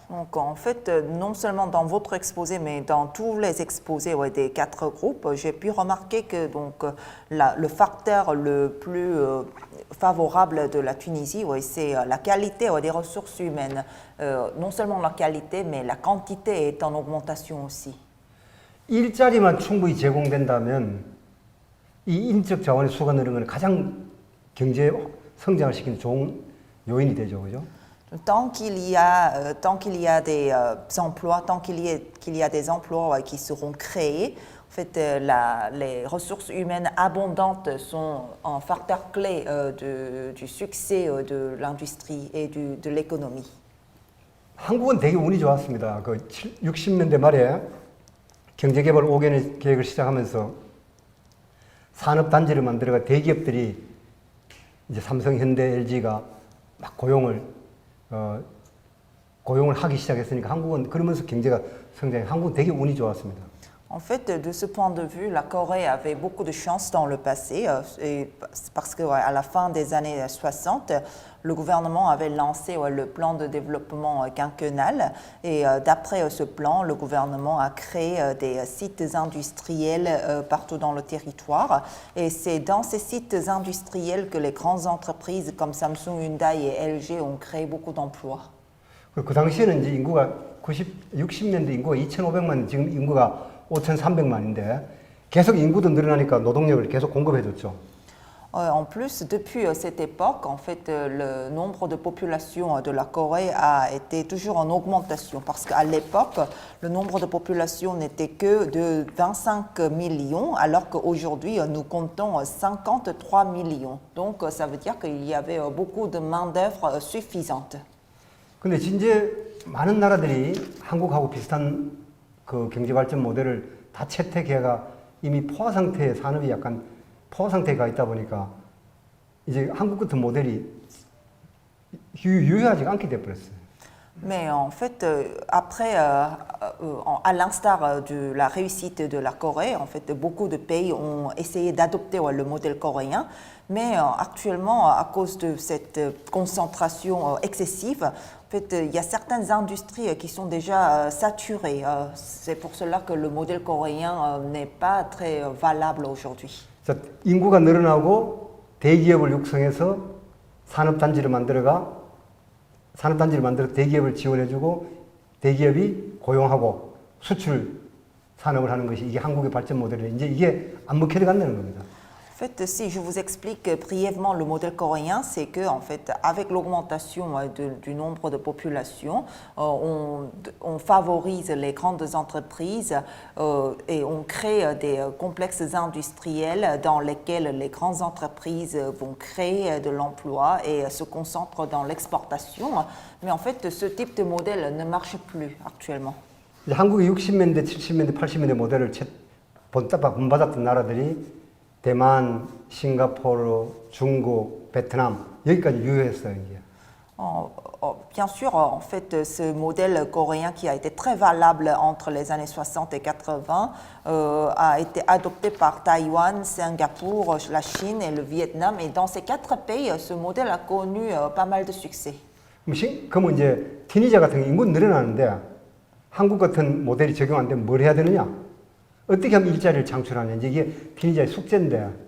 Donc en fait, non seulement dans votre exposé, mais dans tous les exposés des 4 groupes, j'ai pu remarquer que donc, le facteur le plus favorable de la Tunisie, c'est la qualité des ressources humaines. Non seulement la qualité, mais la quantité est en augmentation aussi. 일자리만 충분히 제공된다면 이 인적 자원의 수가 늘는 것은 가장 경제 성장을 시키는 좋은 요인이 되죠, 그죠? Tant qu'il y a des emplois, tant qu'il y a des emplois qui seront créés, en fait, les ressources humaines abondantes sont un facteur clé du succès de l'industrie et de l'économie. 한국은 되게 운이 좋았습니다. 그 60년대 말에 경제개발 5개년 계획을 시작하면서 산업단지를 만들어가 대기업들이 이제 삼성, 현대, LG가 막 고용을 하기 시작했으니까 한국은 그러면서 경제가 성장해. 한국은 되게 운이 좋았습니다. En fait, de ce point de vue, la Corée avait beaucoup de chance dans le passé, parce qu'à la fin des années 60, le gouvernement avait lancé le plan de développement quinquennal, et d'après ce plan, le gouvernement a créé des sites industriels partout dans le territoire, et c'est dans ces sites industriels que les grandes entreprises comme Samsung, Hyundai et LG ont créé beaucoup d'emplois. 그 당시에는 이제 인구가 60년대 인구가 2,500만, 지금 인구가 5,300만인데 계속 인구도 늘어나니까 노동력을 계속 공급해 줬죠. En plus, depuis cette époque, en fait, le nombre de population de la Corée a été toujours en augmentation parce qu'à l'époque, le nombre de population n'était que de 25 millions, alors qu'aujourd'hui, nous comptons 53 millions. Donc, ça veut dire qu'il y avait beaucoup de main-d'œuvre suffisante. 근데 이제 많은 나라들이 한국하고 비슷한 그 경제 발전 모델을 다 채택해가 이미 포화 상태의 산업이 약간 포화 상태에 가 있다 보니까 이제 한국 같은 모델이 유효하지가 않게 돼 버렸어요. Mais en fait, après, à l'instar de la réussite de la Corée, en fait, beaucoup de pays ont essayé d'adopter le modèle coréen, mais actuellement, à cause de cette concentration excessive, en fait, il y a certaines industries qui sont déjà saturées. C'est pour cela que le modèle coréen n'est pas très valable aujourd'hui. 자, 인구가 늘어나고 대기업을 육성해서 산업단지를 만들어 대기업을 지원해주고 대기업이 고용하고 수출 산업을 하는 것이 이게 한국의 발전 모델이에요. 이제 이게 안 먹혀져 간다는 겁니다. En fait, si je vous explique brièvement le modèle coréen, c'est que, en fait, avec l'augmentation du nombre de population, on favorise les grandes entreprises et on crée des complexes industriels dans lesquels les grandes entreprises vont créer de l'emploi et se concentrent dans l'exportation. Mais en fait, ce type de modèle ne marche plus actuellement. 이제 한국의 60년대, 70년대, 80년대 모델을 본받았던 나라들이 대만, 싱가포르, 중국, 베트남 여기까지 유효했어요. 이제. Bien sûr, en fait, ce modèle coréen qui a été très valable entre les années 60 et 80 a été adopté par Taïwan, Singapour, la Chine et le Vietnam. Et dans ces 4 pays, ce modèle a connu pas mal de succès. 그러면 이제 티니저 같은 게 인구 늘어나는데 한국 같은 모델이 적용 안 되면 뭘 해야 되느냐? 어떻게 하면 일자리를 창출하냐? 이게 티니저의 숙제인데.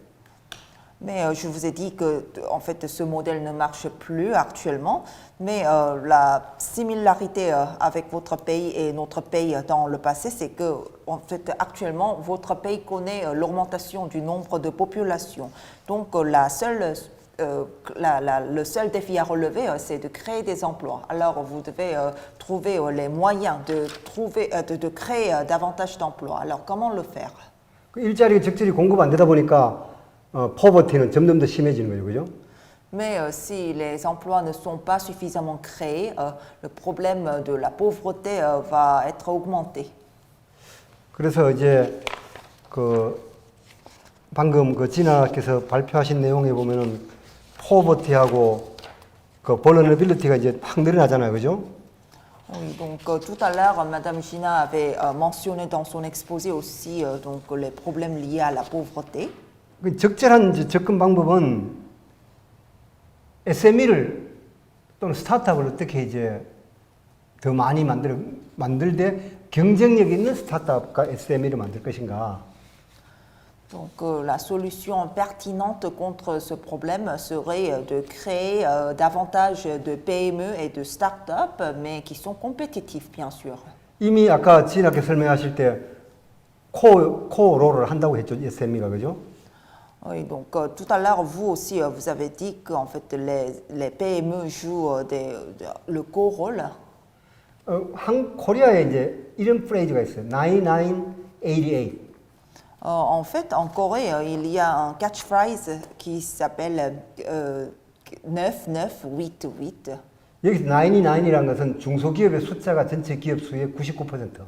Mais je vous ai dit que en fait, ce modèle ne marche plus actuellement, mais la similarité avec votre pays et notre pays dans le passé, c'est que en fait, actuellement, votre pays connaît l'augmentation du nombre de population. Donc, le seul défi à relever, c'est de créer des emplois. Alors, vous devez trouver les moyens de créer davantage d'emplois. Alors, comment le faire? 일자리가 적절히 공급 안 되다 보니까 포버티는 점점 더 심해지는 거죠, 그죠? Mais si les emplois ne sont pas suffisamment créés, le problème de la pauvreté va être augmenté. 그래서 이제 그 방금 그 진아께서 발표하신 내용에 보면은 포버티하고 그 vulnerability가 이제 확 늘어나잖아요, 그죠? Oui, donc tout à l'heure, Madame Gina avait mentionné dans son exposé aussi donc, les problèmes liés à la pauvreté. 그 적절한 접근 방법은 SME를 또는 스타트업을 어떻게 이제 더 많이 만들되 경쟁력 있는 스타트업과 SME를 만들 것인가? Donc la solution pertinente contre ce problème serait de créer davantage de PME et de start-up, mais qui sont compétitifs, bien sûr. 이미 아까 진하게 설명하실 때 코어 롤을 한다고 했죠, SME가, 그죠? Oui, donc tout à l'heure, vous aussi, vous avez dit qu'en fait, les PME jouent le co-rôle. 코리아에 이제 이런 프레이즈가 있어요. 9988. En fait, en Corée, il y a un catchphrase qui s'appelle 9988. 여기서 99이라는 것은 중소기업의 숫자가 전체 기업 수의 99%.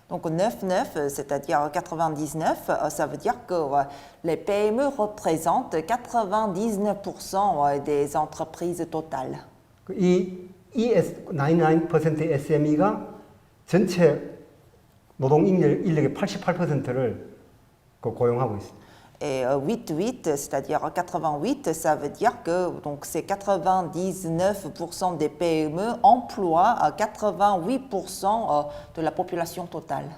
Donc 99, c'est-à-dire 99, ça veut dire que les PME représentent 99% des entreprises totales. 이 99%의 SME가 전체 노동 인력의 88%를 고용하고 있습니다. Et 88, c'est-à-dire 88, ça veut dire que donc c'est 99% des PME emploient 88% de la population totale.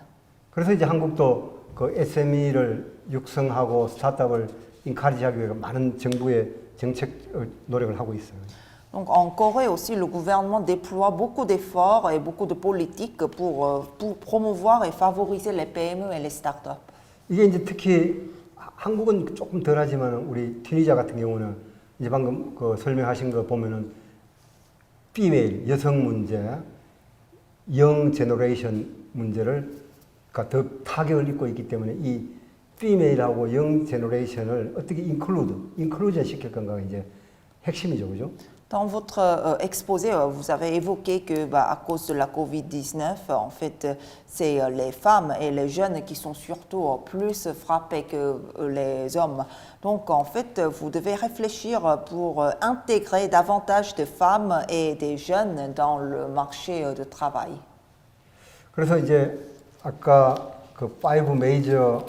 그래서 이제 한국도 그 SME를 육성하고 스타트업을 인카리지하기 위해 많은 정부의 정책 노력을 하고 있어요. Donc en Corée aussi, le gouvernement déploie beaucoup d'efforts et beaucoup de politiques pour promouvoir et favoriser les PME et les startups. 이게 이제 특히 한국은 조금 덜하지만 우리 튀니지아 같은 경우는 이제 방금 그 설명하신 거 보면은 피메일 여성 문제, 영 제너레이션 문제를 더 타격을 입고 있기 때문에 이 피메일하고 영 제너레이션을 어떻게 인클루전 시킬 건가가 이제 핵심이죠, 그죠? Dans votre exposé, vous avez évoqué que à cause de la Covid-19, en fait, c'est les femmes et les jeunes qui sont surtout plus frappés que les hommes. Donc, en fait, vous devez réfléchir pour intégrer davantage de femmes et des jeunes dans le marché de travail. 그래서 이제 아까 그 5 메이저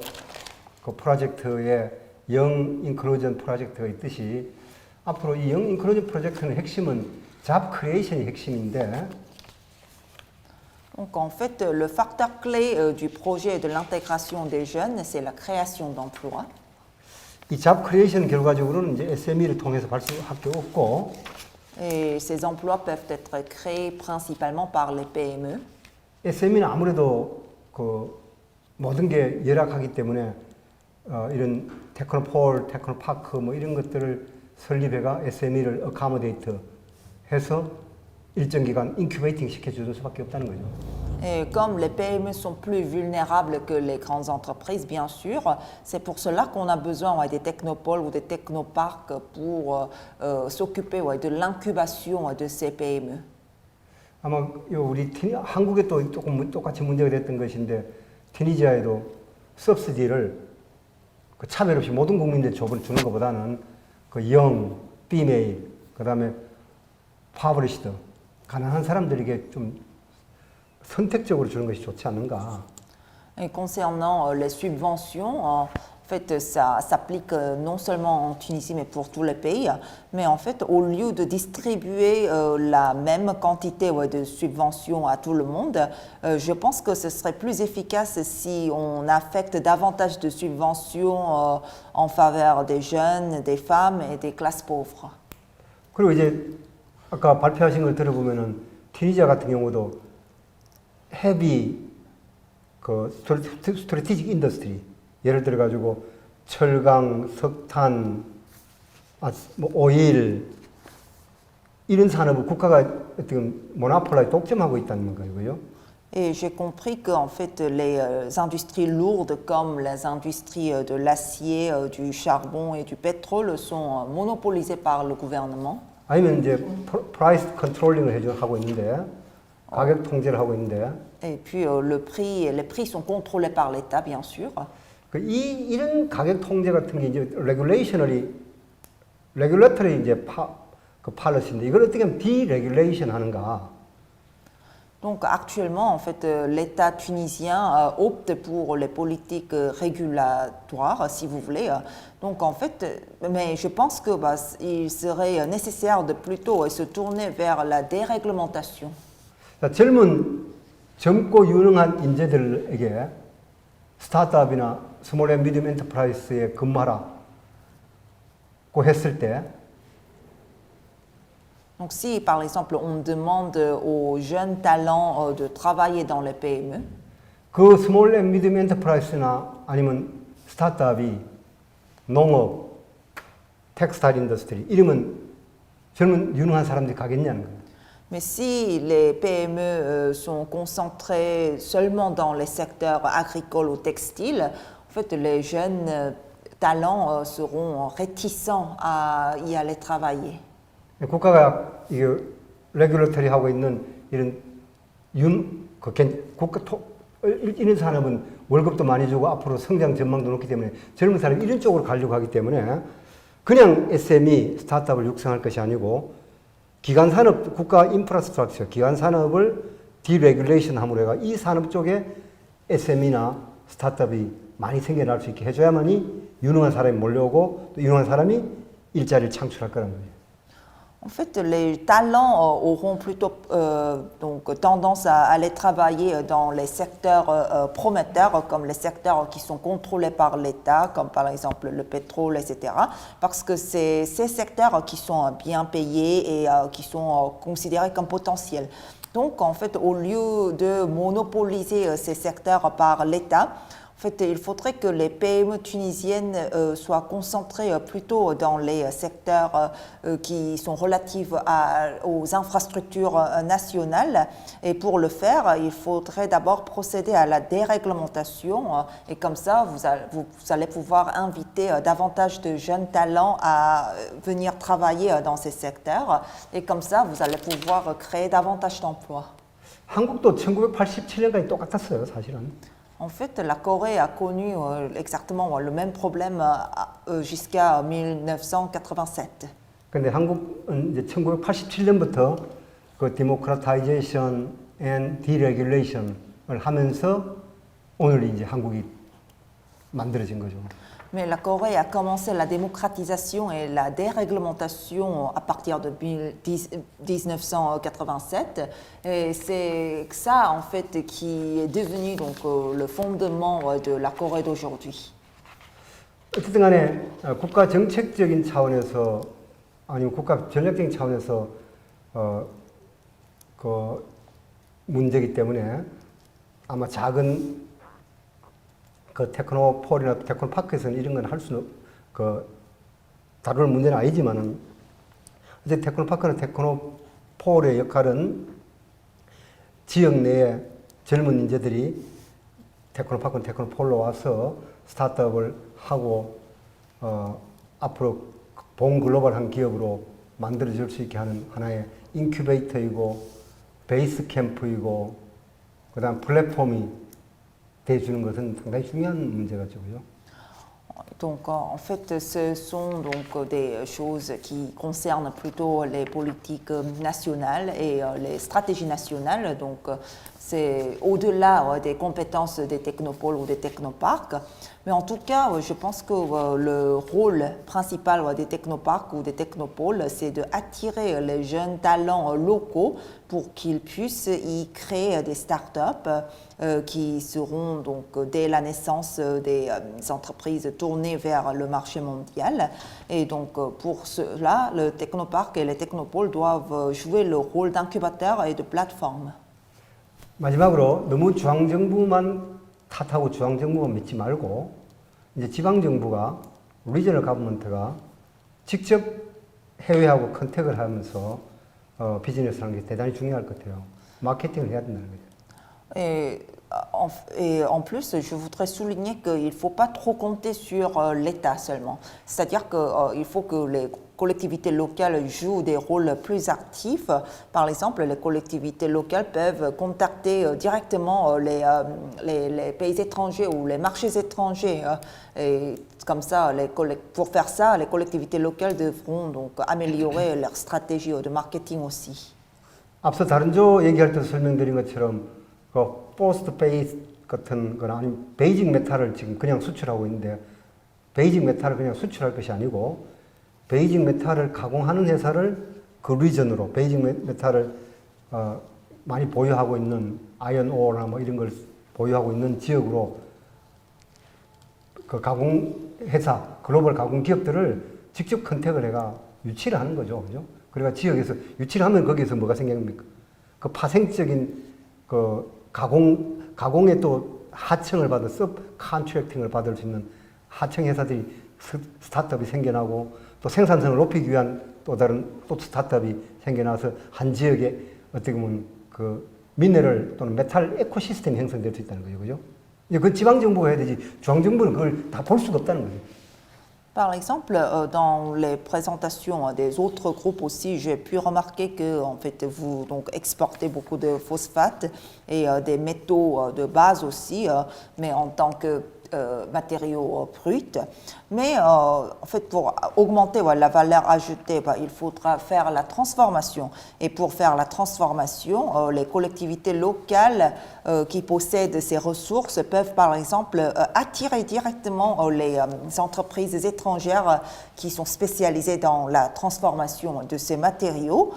그 프로젝트의 영 인클루전 프로젝트가 있듯이 앞으로 이 영 인클루전 프로젝트는 핵심은 잡 크리에이션이 핵심인데 Donc, en fait, le facteur clé du projet de l'intégration des jeunes, c'est la création d'emplois. 이 잡 크리에이션 결과적으로는 이제 SME를 통해서 발생할 게 없고 Et ces emplois peuvent être créés principalement par les PME. SME는 아무래도 그 모든 게 열악하기 때문에 이런 테크노폴, 테크노파크 뭐 이런 것들을 설립해가 SME를 어카모데이트 해서 일정 기간 인큐베이팅 시켜주는 수밖에 없다는 거죠. Et comme les PME sont plus vulnérables que les grandes entreprises, bien sûr, c'est pour cela qu'on a besoin des technopoles ou des technoparcs pour s'occuper de l'incubation de ces PME. 아마 우리 한국에 또 조금 똑같이 문제가 됐던 것인데 튀니지아에도 서브시디를 그 차별 없이 모든 국민들 주는 것보다는 그 영, 비메일, 그 다음에 파브리시드, 가난한 사람들에게 좀 선택적으로 주는 것이 좋지 않는가. Et concernant les subventions, en fait, ça s'applique non seulement en Tunisie, mais pour tous les pays. Mais en fait, au lieu de distribuer la même quantité de subventions à tout le monde, je pense que ce serait plus efficace si on affecte davantage de subventions en faveur des jeunes, des femmes et des classes pauvres. 그리고 이제 아까 발표하신 걸 들어보면은 튀니지아 같은 경우도 헤비 그 스트래티직 인더스트리 예를 들어 가지고 철강, 석탄, 뭐 오일 이런 산업을 국가가 어떻게 모노폴라에 독점하고 있다는 거고요. Et j'ai compris que en fait, les industries lourdes comme les industries de l'acier, du charbon et du pétrole sont monopolisées par le gouvernement. 아니면 이제 프라이스 컨트롤링을 하고 있는데 가격 통제를 하고 있는데. Et puis les prix sont contrôlés par l'État, bien sûr. 이런 가격 통제 같은 게 이제 레귤레터리 이제 그 팔러시인데 이걸 어떻게 하면 디레귤레이션 하는가? Donc actuellement, en fait, l'État tunisien opte pour les politiques régulatoires, si vous voulez. Donc en fait, mais je pense que il serait nécessaire de plutôt se tourner vers la déréglementation. 자, 젊고 유능한 인재들에게 스타트업이나 스몰 앤 미디엄 엔터프라이즈에 근무하라고 했을 때 Donc si par exemple on demande aux jeunes talents de travailler dans les PME, 그 스몰 앤 미디엄 엔터프라이즈나 아니면 스타트업이 농업, 텍스타일 인더스트리 이러면 젊은 유능한 사람들이 가겠냐는 거예요. mais si les PME sont concentrés seulement dans les secteurs agricoles ou textiles, en fait les jeunes talents seront réticents à y aller travailler. 국가가 이게 레귤레터리 하고 있는 이런 이런 산업은 월급도 많이 주고 앞으로 성장 전망도 높기 때문에 젊은 사람이 이런 쪽으로 가려고 하기 때문에 그냥 SME 스타트업을 육성할 것이 아니고 기간 산업 국가 인프라스트럭처 기간 산업을 디레귤레이션 함으로 해가 이 산업 쪽에 SME나 스타트업이 많이 생겨날 수 있게 해줘야만이 유능한 사람이 몰려오고 또 유능한 사람이 일자리를 창출할 거라는 거예요. En fait, les talents auront plutôt donc, tendance à aller travailler dans les secteurs prometteurs, comme les secteurs qui sont contrôlés par l'État, comme par exemple le pétrole, etc. Parce que c'est ces secteurs qui sont bien payés et qui sont considérés comme potentiels. Donc, en fait, au lieu de monopoliser ces secteurs par l'État, en En fait, il faudrait que les PME tunisiennes soient concentrées plutôt dans les secteurs qui sont relatifs aux infrastructures nationales. Et pour le faire, il faudrait d'abord procéder à la déréglementation. Et comme ça, vous allez pouvoir inviter davantage de jeunes talents à venir travailler dans ces secteurs. Et comme ça, vous allez pouvoir créer davantage d'emplois. 한국도 1987년까지 똑같았어요, 사실은. En fait, la Corée a connu exactement le même problème jusqu'à 1987. 근데 한국은 이제 1987년부터 그 디모크라타이제이션 앤 디레귤레이션을 하면서 오늘 이제 한국이 만들어진 거죠. Mais la Corée a commencé la démocratisation et la déréglementation à partir de 1987. Et c'est ça, en fait, qui est devenu donc, le fondement de la Corée d'aujourd'hui. 어쨌든 간에 국가 정책적인 차원에서 아니면 국가 전략적인 차원에서 그 문제이기 때문에 아마 작은 그 테크노폴이나 테크노파크에서는 이런 건 할 수는 다룰 문제는 아니지만은 이제 테크노파크나 테크노폴의 역할은 지역 내에 젊은 인재들이 테크노파크나 테크노폴로 와서 스타트업을 하고 앞으로 본 글로벌한 기업으로 만들어질 수 있게 하는 하나의 인큐베이터이고 베이스 캠프이고 그다음 플랫폼이 대주는 것은 상당히 중요한 문제 같죠, 그죠? Donc, en fait, ce sont donc des choses qui concernent plutôt les politiques nationales et les stratégies nationales. Donc, c'est au-delà des compétences des technopoles ou des technoparcs. Mais en tout cas, je pense que le rôle principal des technoparcs ou des technopoles, c'est d'attirer les jeunes talents locaux pour qu'ils puissent y créer des startups qui seront donc dès la naissance des entreprises tournées vers le marché mondial. Et donc pour cela, le technoparc et les technopoles doivent jouer le rôle d'incubateur et de plateforme. 마지막으로 너무 중앙정부만 탓하고 중앙정부만 믿지 말고 이제 지방정부가 리저널 가버먼트가 직접 해외하고 컨택을 하면서 비즈니스 하는 게 대단히 중요할 것 같아요. 마케팅을 해야 된다는 거죠. Et en plus, je voudrais souligner qu'il ne faut pas trop compter sur l'État seulement. C'est-à-dire qu'il faut que les collectivités locales jouent des rôles plus actifs. Par exemple, les collectivités locales peuvent contacter directement les pays étrangers ou les marchés étrangers. Et comme ça, pour faire ça, les collectivités locales devront donc améliorer leur stratégie de marketing aussi. 앞서 다른 조 얘기할 때 설명드린 것처럼 그 포스트 베이스 같은 거나 아니면 베이직 메탈을 지금 그냥 수출하고 있는데 베이직 메탈을 그냥 수출할 것이 아니고 베이직 메탈을 가공하는 회사를 그 리전으로 베이직 메탈을 많이 보유하고 있는 아이언 오어나 뭐 이런 걸 보유하고 있는 지역으로 그 가공 회사 글로벌 가공 기업들을 직접 컨택을 해가 유치를 하는 거죠, 그죠? 그러니까 지역에서 유치를 하면 거기에서 뭐가 생깁니까? 그 파생적인 그 가공에 또 하청을 받은 섭 컨트랙팅을 받을 수 있는 하청 회사들이 스타트업이 생겨나고 또 생산성을 높이기 위한 또 다른 또 스타트업이 생겨나서 한 지역에 어떻게 보면 그 미네랄 또는 메탈 에코시스템이 형성될 수 있다는 거죠, 그죠? 이제 그 지방 정부가 해야 되지 중앙 정부는 그걸 다 볼 수가 없다는 거죠. Par exemple, dans les présentations des autres groupes aussi, j'ai pu remarquer que en fait, vous donc, exportez beaucoup de phosphates et des métaux de base aussi, mais en tant que matériaux bruts. Mais en fait, pour augmenter la valeur ajoutée, il faudra faire la transformation. Et pour faire la transformation, les collectivités locales qui possèdent ces ressources peuvent par exemple attirer directement les entreprises étrangères qui sont spécialisées dans la transformation de ces matériaux.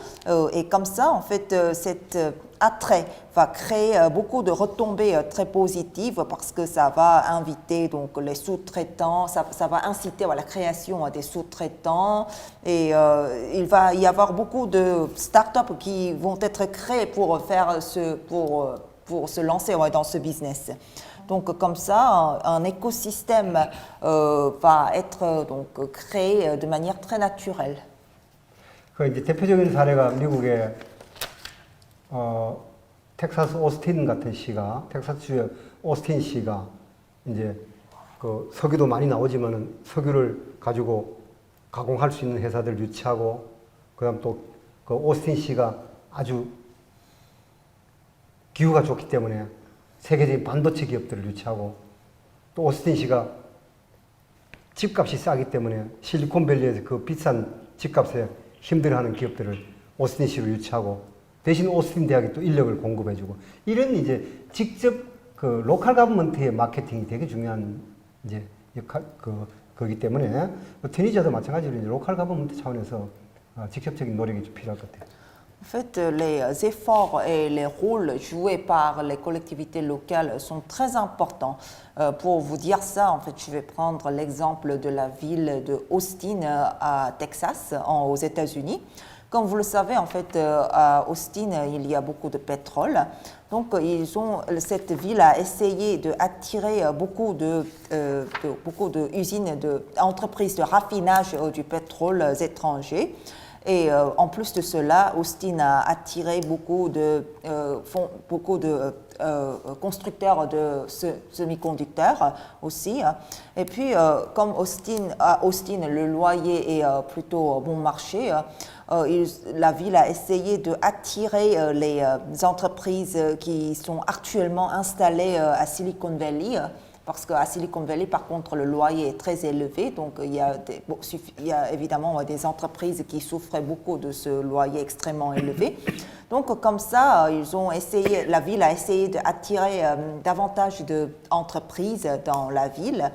Et comme ça, en fait, cet attrait va créer beaucoup de retombées très positives parce que ça va inviter donc les sous-traitants, ça va inciter à la création des sous-traitants et il va y avoir beaucoup de startups qui vont être créées pour faire pour se lancer dans ce business. Donc comme ça, un écosystème va être donc créé de manière très naturelle. 그 이제 대표적인 사례가 미국의 텍사스 오스틴 같은 시가 텍사스주의 오스틴 시가 이제 그 석유도 많이 나오지만은 석유를 가지고 가공할 수 있는 회사들 유치하고 그다음 또 그 오스틴 시가 아주 기후가 좋기 때문에 세계적인 반도체 기업들을 유치하고 또 오스틴 시가 집값이 싸기 때문에 실리콘밸리에서 그 비싼 집값에 힘들어하는 기업들을 오스틴 시로 유치하고 대신 오스틴 대학이 또 인력을 공급해주고 이런 이제 직접 그 로컬 가버먼트의 마케팅이 되게 중요한 이제 역할 거기 때문에 튀니지아도 마찬가지로 이제 로컬 가버먼트 차원에서 직접적인 노력이 좀 필요할 것 같아요. En fait, les efforts et les rôles joués par les collectivités locales sont très importants. Pour vous dire ça, en fait, je vais prendre l'exemple de la ville de Austin à Texas, aux États-Unis. Comme vous le savez, en fait, à Austin, il y a beaucoup de pétrole. Donc, cette ville a essayé d'attirer beaucoup d'usines, d'entreprises de raffinage du pétrole étrangers. Et en plus de cela, Austin a attiré beaucoup de constructeurs de semi-conducteurs aussi. Et puis, comme à Austin, le loyer est plutôt bon marché, la ville a essayé d'attirer les entreprises qui sont actuellement installées à Silicon Valley. Parce qu'à Silicon Valley, par contre, le loyer est très élevé. Donc, il y a évidemment des entreprises qui souffrent beaucoup de ce loyer extrêmement élevé. Donc, comme ça, la ville a essayé d'attirer davantage d'entreprises dans la ville.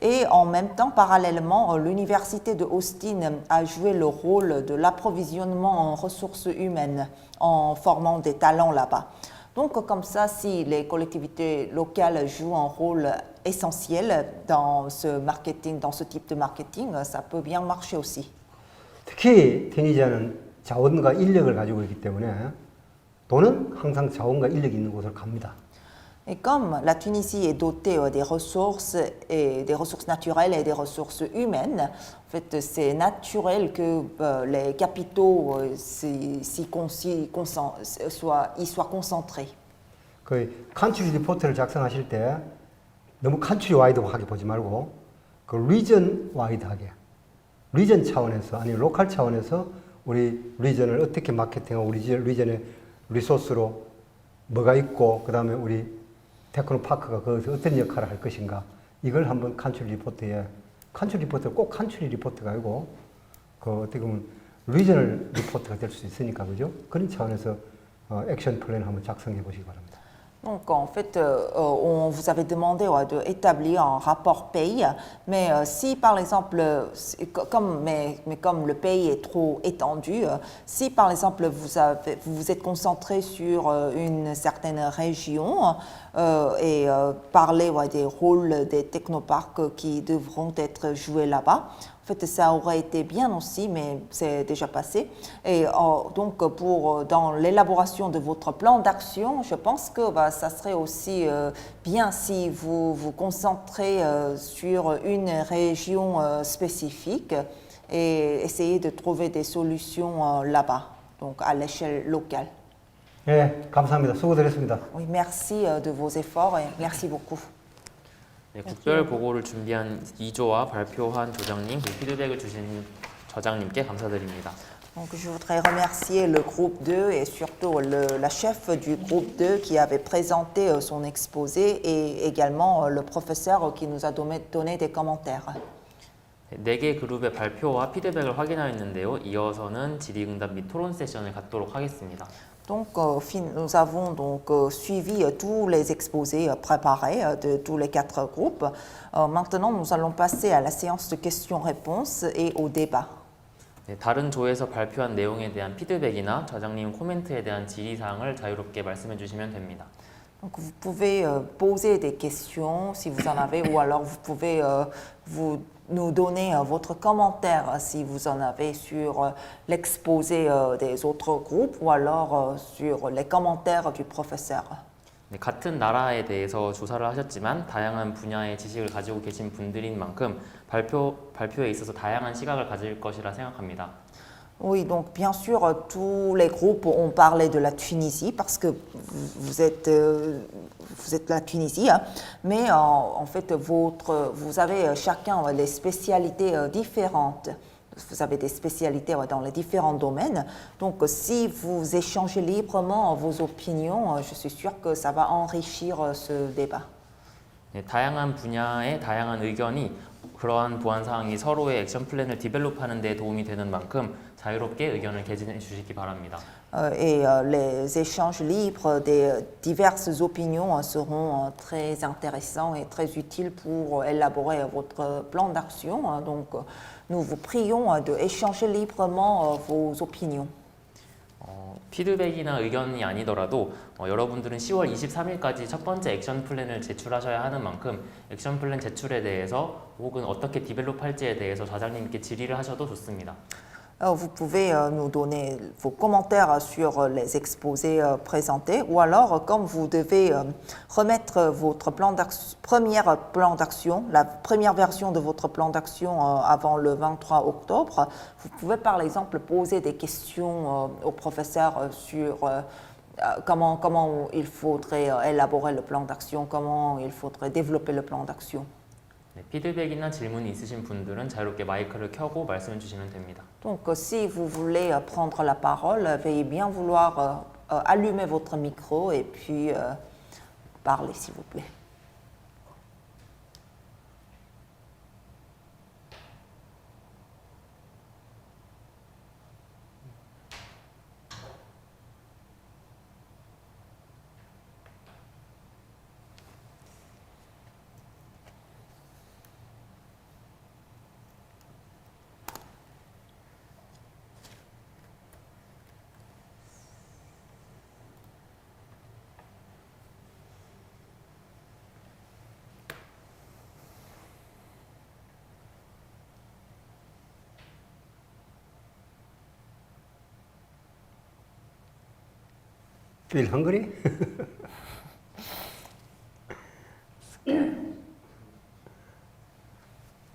Et en même temps, parallèlement, l'université de Austin a joué le rôle de l'approvisionnement en ressources humaines, en formant des talents là-bas. Donc, comme ça, si les collectivités locales jouent un rôle essentiel dans ce marketing, dans ce type de marketing, ça peut bien marcher aussi. 특히 튀니지아는 자원과 인력을 가지고 있기 때문에 돈은 항상 자원과 인력이 있는 곳을 갑니다. Et comme la Tunisie est dotée des ressources naturelles et des ressources humaines, en fait, c'est naturel que les capitaux y soient concentrés. 그 컨트리 리포트를 작성하실 때 너무 컨트리 와이드하게 보지 말고 그 리전 와이드하게 리전 차원에서 아니 로컬 차원에서 우리 리전을 어떻게 마케팅하고 우리 리전의 리소스로 뭐가 있고 그다음에 우리 테크노파크가 거기서 어떤 역할을 할 것인가 이걸 한번 컨트리 리포트가 꼭 컨트리 리포트가 아니고 그 어떻게 보면 리저널 리포트가 될 수 있으니까 그죠? 그런 차원에서 액션 플랜 한번 작성해 보시기 바랍니다. Donc en fait, on vous avait demandé d'établir un rapport pays, mais si par exemple, comme le pays est trop étendu, si par exemple vous vous êtes concentré sur une certaine région et parler des rôles des technoparcs qui devront être joués là-bas, en fait, ça aurait été bien aussi, mais c'est déjà passé. Et donc, dans l'élaboration de votre plan d'action, je pense que ça serait aussi bien si vous vous concentrez sur une région spécifique et essayez de trouver des solutions là-bas, donc à l'échelle locale. 네, 감사합니다. 수고드렸습니다. Oui, merci de vos efforts et merci beaucoup. 네, 국별 보고를 준비한 2조와 발표한 조장님, 그리고 피드백을 주신 저장님께 감사드립니다. Donc, je voudrais remercier le groupe 2 et surtout la chef du groupe 2 qui avait présenté son exposé et également le professeur qui nous a donné des commentaires. 4개 그룹의 발표와 피드백을 확인하였는데요. 이어서는 질의응답 및 토론 세션을 갖도록 하겠습니다. Donc, nous avons donc suivi tous les exposés préparés de tous les 4 groupes. Maintenant, nous allons passer à la séance de questions-réponses et au débat. 네, 다른 조에서 발표한 내용에 대한 피드백이나 저장님 코멘트에 대한 질의사항을 자유롭게 말씀해 주시면 됩니다. Donc, vous pouvez poser des questions si vous en avez, ou alors vous pouvez nous donner votre commentaire si vous en avez sur l'exposé des autres groupes ou alors sur les commentaires du professeur. 네, 같은 나라에 대해서 조사를 하셨지만 다양한 분야의 지식을 가지고 계신 분들인 만큼 발표에 있어서 다양한 시각을 가질 것이라 생각합니다. Oui, donc bien sûr, tous les groupes ont parlé de la Tunisie parce que vous êtes la Tunisie, hein, mais en fait, vous avez chacun les spécialités différentes. Vous avez des spécialités dans les différents domaines. Donc, si vous échangez librement vos opinions, je suis sûre que ça va enrichir ce débat. 네, 다양한 분야의 다양한 의견이 그러한 보안 사항이 서로의 액션 플랜을 디벨롭하는 데 도움이 되는 만큼 자유롭게 의견을 개진해 주시기 바랍니다. Et les échanges libres des diverses opinions seront très intéressants et très utiles pour élaborer votre plan d'action. Donc, nous vous prions d'échanger librement vos opinions. 피드백이나 의견이 아니더라도 여러분들은 10월 23일까지 첫 번째 액션 플랜을 제출하셔야 하는 만큼 액션 플랜 제출에 대해서 혹은 어떻게 디벨롭할지에 대해서 좌장님께 질의를 하셔도 좋습니다. Vous pouvez nous donner vos commentaires sur les exposés présentés ou alors, comme vous devez remettre votre premier plan d'action, la première version de votre plan d'action avant le 23 octobre, vous pouvez par exemple poser des questions au professeur sur comment il faudrait élaborer le plan d'action, comment il faudrait développer le plan d'action. 네, 피드백이나 질문이 있으신 분들은 자유롭게 마이크를 켜고 말씀해 주시면 됩니다. Donc, si vous voulez prendre la parole, veuillez bien vouloir allumer votre micro et puis parler, s'il vous plaît. Feel hungry?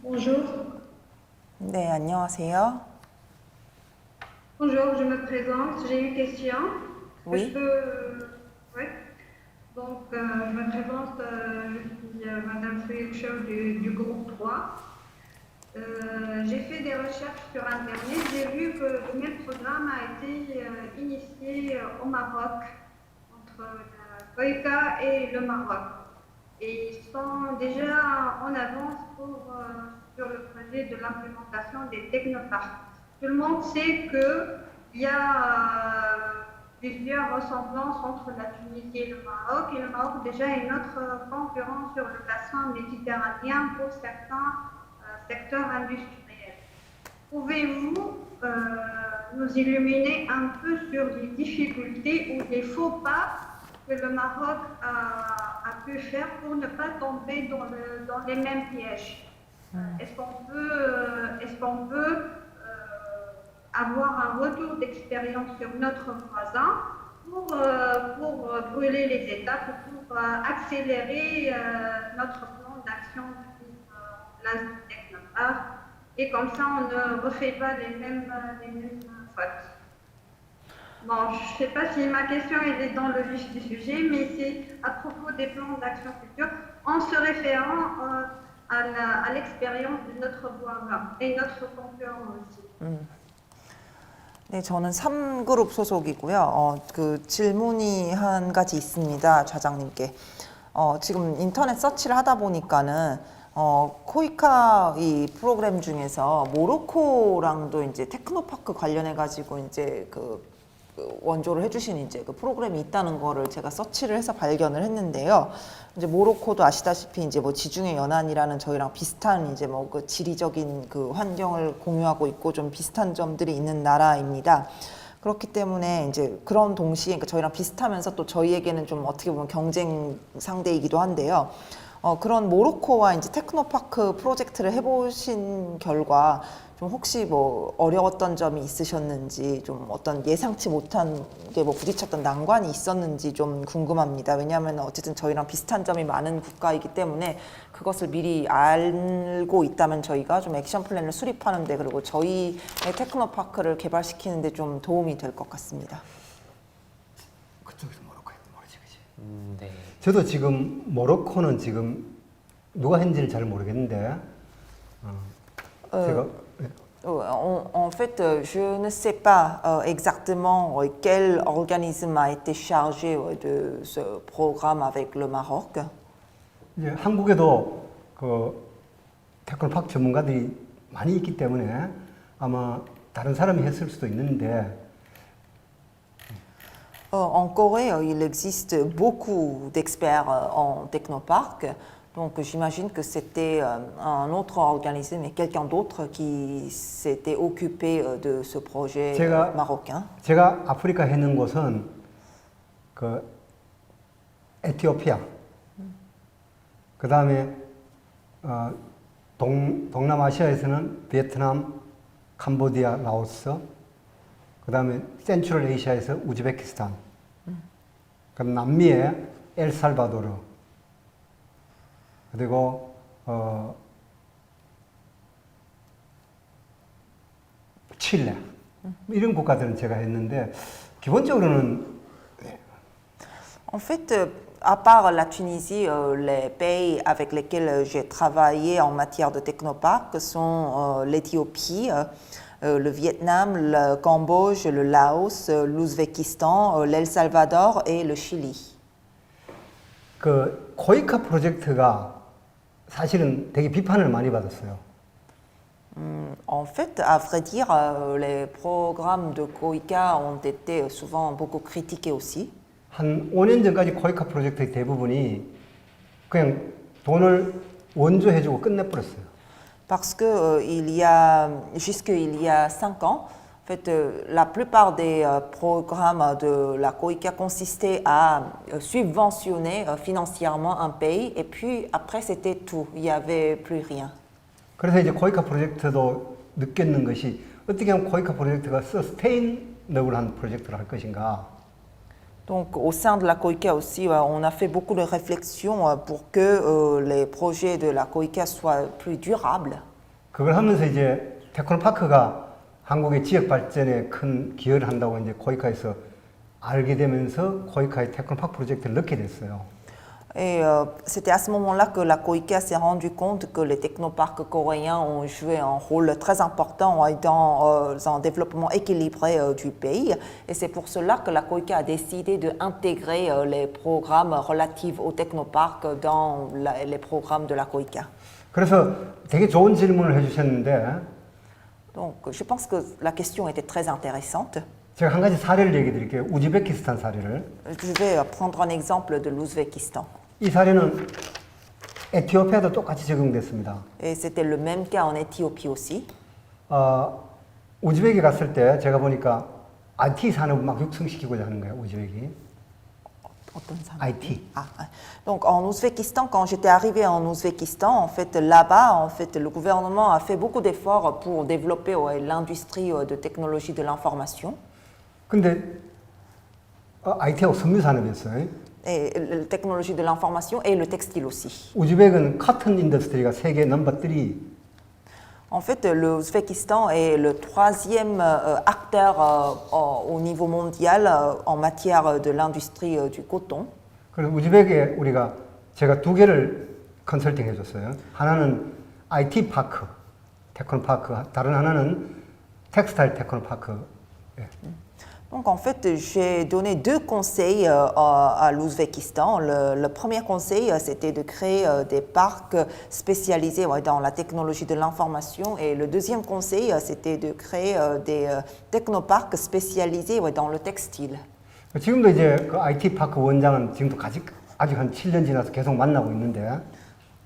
Bonjour. 네, 안녕하세요. Bonjour, je me présente. J'ai une question. Oui. Oui. Donc, je me présente. Je suis Madame Fouillochot du groupe 3. J'ai fait des recherches sur Internet. J'ai vu que le même programme a été initié au Maroc, entre la Troïka et le Maroc. Et ils sont déjà en avance sur le projet de l'implémentation des technoparcs. Tout le monde sait qu'il y a plusieurs ressemblances entre la Tunisie et le Maroc. Et le Maroc déjà est notre concurrent sur le bassin méditerranéen pour certains secteurs industriels. Pouvez-vous nous illuminer un peu sur les difficultés ou les faux pas que le Maroc a pu faire pour ne pas tomber dans les mêmes pièges? Est-ce qu'on peut avoir un retour d'expérience sur notre voisin pour brûler les étapes, pour accélérer notre plan d'action en place du technoparc, et comme ça on ne refait pas les mêmes fautes. Bon, je ne sais pas si ma question est dans le vif du sujet, mais c'est à propos des plans d'action futurs en se référant à l'expérience de notre voisin et notre concurrent aussi. 네, 저는 3그룹 소속이고요. 그 질문이 한 가지 있습니다, 좌장님께. 지금 인터넷 서치를 하다 보니까는 코이카 이 프로그램 중에서 모로코랑도 이제 테크노파크 관련해 가지고 이제 그 원조를 해주신 이제 그 프로그램이 있다는 거를 제가 서치를 해서 발견을 했는데요. 이제 모로코도 아시다시피 이제 뭐 지중해 연안이라는 저희랑 비슷한 이제 뭐 그 지리적인 그 환경을 공유하고 있고 좀 비슷한 점들이 있는 나라입니다. 그렇기 때문에 이제 그런 동시에 그러니까 저희랑 비슷하면서 또 저희에게는 좀 어떻게 보면 경쟁 상대이기도 한데요. 그런 모로코와 이제 테크노파크 프로젝트를 해보신 결과 좀 혹시 뭐 어려웠던 점이 있으셨는지, 좀 어떤 예상치 못한 게 뭐 부딪혔던 난관이 있었는지 좀 궁금합니다. 왜냐하면 어쨌든 저희랑 비슷한 점이 많은 국가이기 때문에 그것을 미리 알고 있다면 저희가 좀 액션 플랜을 수립하는데, 그리고 저희의 테크노파크를 개발시키는데 좀 도움이 될 것 같습니다. 그쪽에서 모로코에 모르지, 그지? 네. 저도 지금 모로코는 지금 누가 했는지를 잘 모르겠는데, 제가 En fait, je ne sais pas exactement quel organisme a été chargé de ce programme avec le Maroc. 이제 한국에도 그 테크노파크 전문가들이 많이 있기 때문에 아마 다른 사람이 했을 수도 있는데, En Corée, il existe beaucoup d'experts en technoparc. Donc j'imagine que c'était un autre organisme et quelqu'un d'autre qui s'était occupé de ce projet marocain. 제가 아프리카 해는 곳은 그 에티오피아, 그 다음에 동남아시아에서는 베트남, 캄보디아, 라오스, 그 다음에 센트럴 아시아에서 우즈베키스탄, 그 남미에 엘살바도르, 그리고 칠레, 이런 국가들은 제가 했는데 기본적으로는 En fait, à part la Tunisie, les pays avec lesquels j'ai travaillé en matière de technoparc sont l'Éthiopie, le Vietnam, le Cambodge, le Laos, l'Ouzbékistan, l'El Salvador et le Chili. 그 코이카 프로젝트가 사실은 되게 비판을 많이 받았어요. En fait, à vrai dire, les programmes de COICA ont été souvent beaucoup critiqués aussi. 한 5년 전까지 코이카 프로젝트의 대부분이 그냥 돈을 원조해주고 끝내버렸어요. Parce que jusqu'il y a 5 ans, en fait, la plupart des programmes de la COICA consistaient à subventionner financièrement un pays et puis après c'était tout, il n'y avait plus rien. 그래서 이제 코이카 프로젝트도 느꼈는 것이 어떻게 하면 코이카 프로젝트가 서스테이너블한 프로젝트를 할 것인가. Donc au sein de la COICA aussi, on a fait beaucoup de réflexions pour que les projets de la COICA soient plus durables. 그걸 하면서 이제 테크노파크가 한국의 지역 발전에 큰 기여를 한다고 이제 코이카에서 알게 되면서 코이카의 테크노파크 프로젝트를 넣게 됐어요. Et c'était à ce moment-là que la COICA s'est rendu compte que les technoparcs coréens ont joué un rôle très important dans un développement équilibré du pays. Et c'est pour cela que la COICA a décidé d'intégrer les programmes relatifs aux technoparcs dans les programmes de la COICA. 그래서 되게 좋은 질문을 해주셨는데, Donc je pense que la question était très intéressante. 제가 한 가지 사례를 얘기 드릴게요. 우즈베키스탄 사례를. Je vais prendre un exemple de l'Ouzbékistan. 이 사례는 에티오피아도 똑같이 적용됐습니다. Et c'était le même cas en Éthiopie aussi. 우즈벡에 갔을 때 제가 보니까 IT 산업을 막 육성시키고자 하는 거예요, 우즈벡이. IT. Donc en Ouzbékistan, quand j'étais arrivée en Ouzbékistan, en fait là-bas, en fait le gouvernement a fait beaucoup d'efforts pour développer l'industrie de technologie de l'information. 근데 IT하고 섬유 산업이었어요. Et la technologie de l'information et le textile aussi. 우즈벡은 커튼 인더스트리가 세계 넘버 3. En fait, l'Ouzbékistan est le 3e acteur au niveau mondial en matière de l'industrie du coton. 그래서 우즈벡에 제가 2개를 컨설팅 해줬어요. 하나는 IT 파크, 테크노파크, 다른 하나는 텍스타일 테크노파크. 예. Donc en fait, j'ai donné 2 conseils à l'Ouzbékistan. Le premier conseil, c'était de créer des parcs spécialisés dans la technologie de l'information. Et le deuxième conseil, c'était de créer des technoparcs spécialisés dans le textile. 지금도 이제 그 IT 파크 원장은 지금도 아직 한 7년 지나서 계속 만나고 있는데.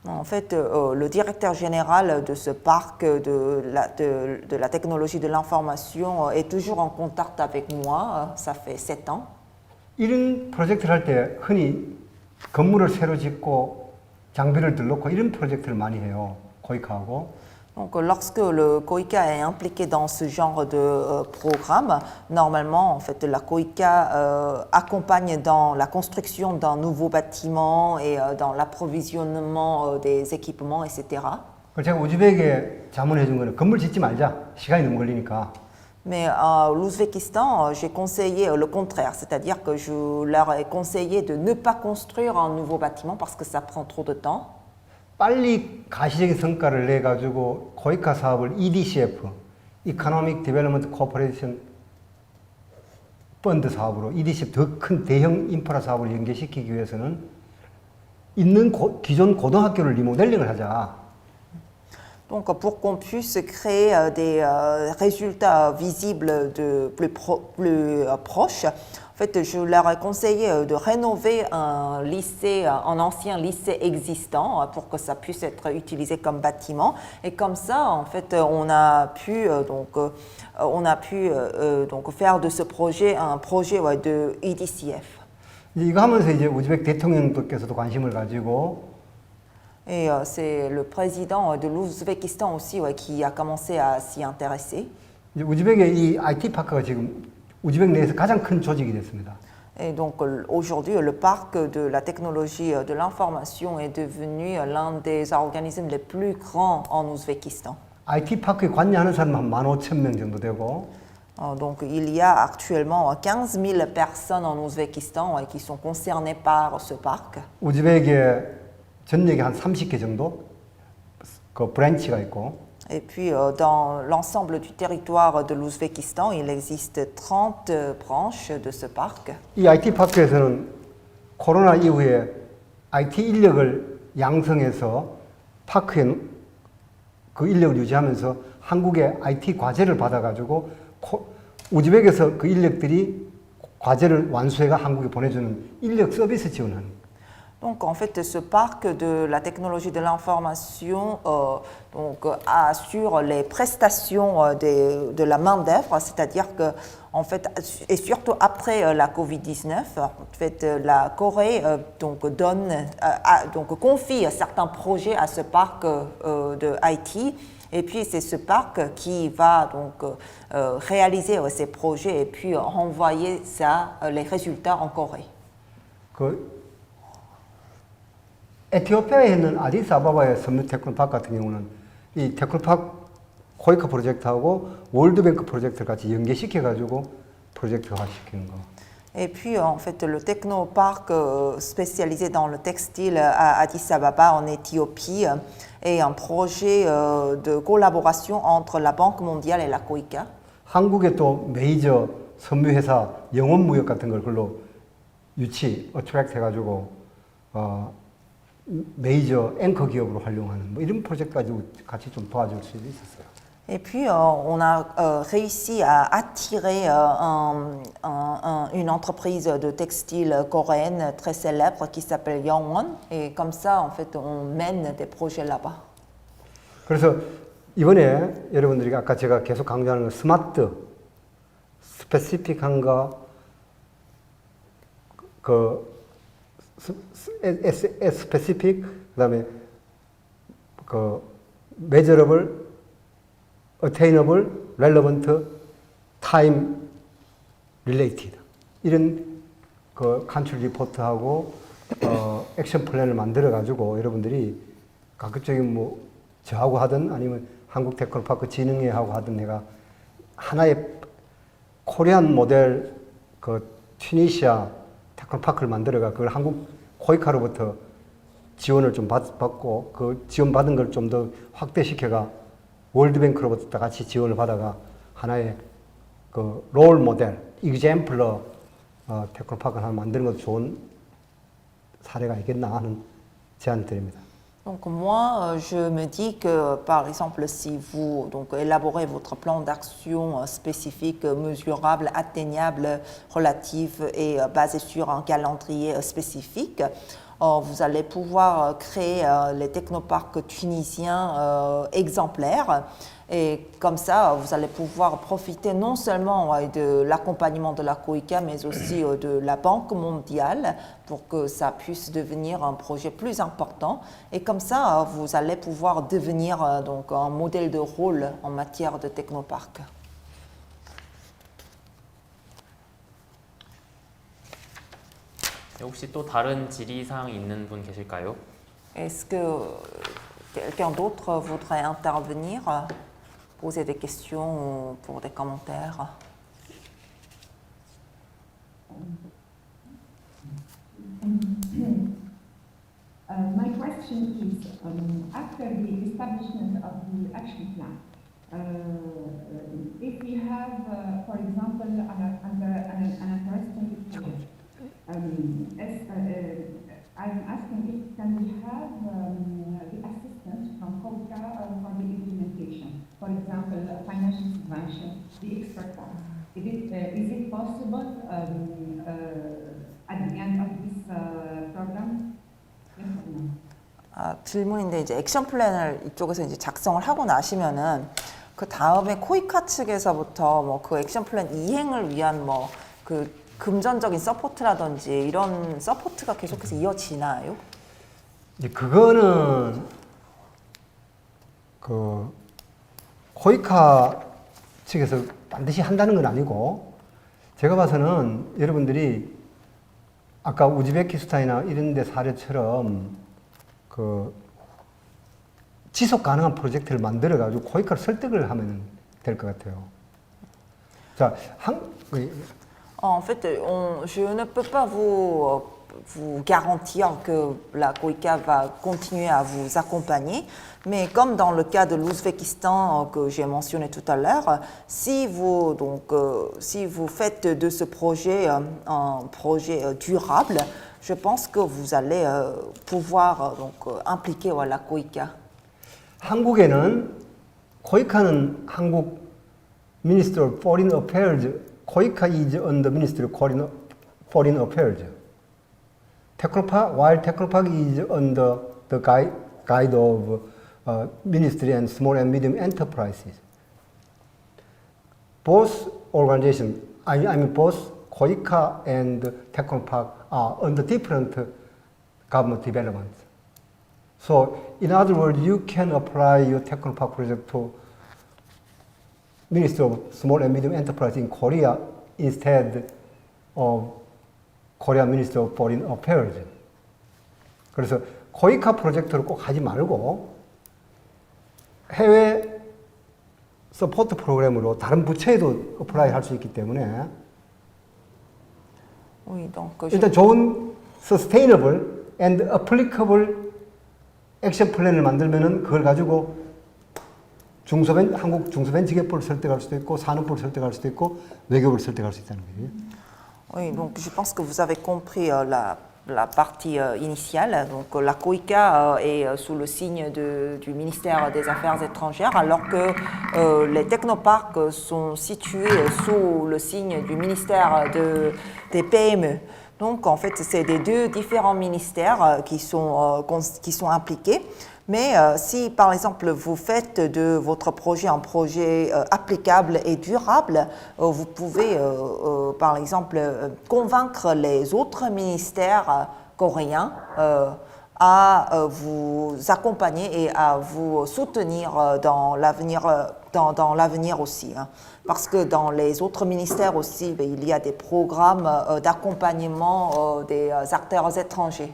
En fait, le directeur général de ce parc de la technologie de l'information est toujours en contact avec moi. Ça fait 7 ans. 이런 프로젝트를 할 때 흔히 건물을 새로 짓고 장비를 들놓고 이런 프로젝트를 많이 해요. 코이카하고. Donc, lorsque le COICA est impliqué dans ce genre de programme, normalement, en fait, la COICA accompagne dans la construction d'un nouveau bâtiment et dans l'approvisionnement des équipements, etc. 그래서 제가 우즈벡에 자문해 준 거는 건물 짓지 말자. 시간이 너무 걸리니까. Mais à l'Ouzbékistan, j'ai conseillé le contraire, c'est-à-dire que je leur ai conseillé de ne pas construire un nouveau bâtiment parce que ça prend trop de temps. 빨리 가시적인 성과를 내 가지고 코이카 사업을 EDCF, Economic Development Cooperation 펀드 사업으로 EDCF 더 큰 대형 인프라 사업을 연계시키기 위해서는 있는 기존 고등학교를 리모델링을 하자. Donc, pour qu'on puisse créer des résultats visibles plus proches, en fait, je leur ai conseillé de rénover un lycée, un ancien lycée existant pour que ça puisse être utilisé comme bâtiment. Et comme ça, en fait, on a pu faire de ce projet un projet de EDCF. 이거 하면서 이제 우즈벡 대통령께서도 관심을 가지고 Et c'est le président de l'Ouzbékistan aussi qui a commencé à s'y intéresser. 이제 우즈벡의 이 IT 파크가 지금 우즈벡 내에서 가장 큰 조직이 됐습니다. Et donc aujourd'hui, le parc de la technologie de l'information est devenu l'un des organismes les plus grands en Ouzbékistan. IT 파크에 관여하는 사람은 한 15,000명 정도 되고 Donc il y a actuellement 15 000 personnes en Ouzbékistan qui sont concernées par ce parc. 우즈벡에 전역에 한 30개 정도 그 브랜치가 있고 Et puis dans l'ensemble du territoire de l'Ouzbékistan, il existe 30 branches de ce parc. 이 IT 파크에서는 코로나 이후에 IT 인력을 양성해서 파크에 그 인력을 유지하면서 한국의 IT 과제를 받아가지고 우즈벡에서 그 인력들이 과제를 완수해가 한국에 보내주는 인력 서비스 지원하는. Donc en fait, ce parc de la technologie de l'information assure les prestations de la main-d'œuvre, c'est-à-dire que en fait, et surtout après la Covid-19, en fait, la Corée confie certains projets à ce parc de IT. Et puis c'est ce parc qui va donc réaliser ces projets et puis renvoyer les résultats en Corée. 에티오피아에 있는 아디스아바바의 섬유 테크노파크 같은 경우는 이 테크노파크 코이카 프로젝트하고 월드뱅크 프로젝트를 같이 연계시켜가지고 프로젝트화 시키는 거. Et puis en fait le technoparc spécialisé dans le textile à Addis Ababa en Éthiopie est un projet de collaboration entre la Banque mondiale et la COICA. 한국의 또 메이저 섬유 회사 영원 무역 같은 걸 그걸로 어트랙트 해가지고 메이저 앵커 기업으로 활용하는 뭐 이런 프로젝트까지 같이 좀 도와줄 수 있었어요. Et puis on a réussi à attirer une entreprise de textile coréenne très célèbre qui s'appelle Yongwon et comme ça en fait on mène des projets là-bas. 그래서 이번에 여러분들이 아까 제가 계속 강조하는 건 스마트, 스페시픽한가 스페시픽 그다음에 measurable, attainable, relevant, time related 이런 컨트롤 리포트하고 액션 플랜을 만들어 가지고 여러분들이 가급적이면 뭐 저하고 하든 아니면 한국 테크노파크 진흥회하고 하든 내가 하나의 코리안 모델 튀니시아 테크노파크를 만들어가 그걸 한국 코이카로부터 지원을 좀 받고 그 지원받은 걸 좀 더 확대시켜가 월드뱅크로부터 같이 지원을 받아가 하나의 롤 모델, examplar 테크노파크를 하나 만드는 것도 좋은 사례가 있겠나 하는 제안을 드립니다. Donc moi, je me dis que, par exemple, si vous donc, élaborez votre plan d'action spécifique, mesurable, atteignable, relatif et basé sur un calendrier spécifique, vous allez pouvoir créer les technoparcs tunisiens exemplaires. Et comme ça, vous allez pouvoir profiter non seulement de l'accompagnement de la COICA, mais aussi de la Banque mondiale pour que ça puisse devenir un projet plus important. Et comme ça, vous allez pouvoir devenir donc un modèle de rôle en matière de technoparc. 혹시 또 다른 질의사항 있는 분 계실까요? Est-ce que quelqu'un d'autre voudrait intervenir, poser des questions ou pour des commentaires? My question is, after the establishment of the action plan, if we have, for example, an interesting project, I'm asking if can we have the assistance from COICA for the implementation? For example, financial subvention, the expertise. Is it possible at the end of this program? Yes or no? 질문인데 이제 액션 플랜을 이쪽에서 이제 작성을 하고 나시면은 그 다음에 코이카 측에서부터 뭐 그 액션 플랜 이행을 위한 뭐 그 금전적인 서포트라든지 이런 서포트가 계속해서 이어지나요? 이제 그거는 그 코이카 측에서 반드시 한다는 건 아니고 제가 봐서는 여러분들이 아까 우즈베키스탄이나 이런 데 사례처럼 그 지속 가능한 프로젝트를 만들어 가지고 코이카를 설득을 하면 될 것 같아요. 자, En fait, je ne peux pas vous garantir que la COICA va continuer à vous accompagner, mais comme dans le cas de l'Ouzbékistan que j'ai mentionné tout à l'heure, si vous faites de ce projet un projet durable, je pense que vous allez pouvoir impliquer la COICA. 한국에는 코이카는 한국 Ministry of Foreign Affairs, COICA is under Ministry of Foreign Affairs. While Technopark is under the guide of Ministry and Small and Medium Enterprises. Both organizations, I mean both COICA and Technopark are under different government developments. So, in other words, you can apply your Technopark project to Ministry of Small and Medium Enterprise in Korea instead of Korea Ministry of Foreign Affairs. 그래서 코이카 프로젝트를 꼭 하지 말고 해외 서포트 프로그램으로 다른 부처에도 어플라이 할 수 있기 때문에 Oui, donc 일단 좋은 sustainable and applicable 액션 플랜을 만들면은 그걸 가지고 한국 중소벤처기업부를 설득할 수도 있고 산업부를 설득할 수도 있고 외교부를 설득할 수 있다는 거예요. Oui, donc je pense que vous avez compris la partie initiale. Donc la COICA est sous le signe du ministère des Affaires étrangères, alors que les technoparcs sont situés sous le signe du ministère des PME. Donc en fait, c'est des deux différents ministères qui sont impliqués. Mais si, par exemple, vous faites de votre projet un projet applicable et durable, vous pouvez, par exemple, convaincre les autres ministères coréens à vous accompagner et à vous soutenir dans l'avenir aussi. Hein. Parce que dans les autres ministères aussi, il y a des programmes d'accompagnement des acteurs étrangers.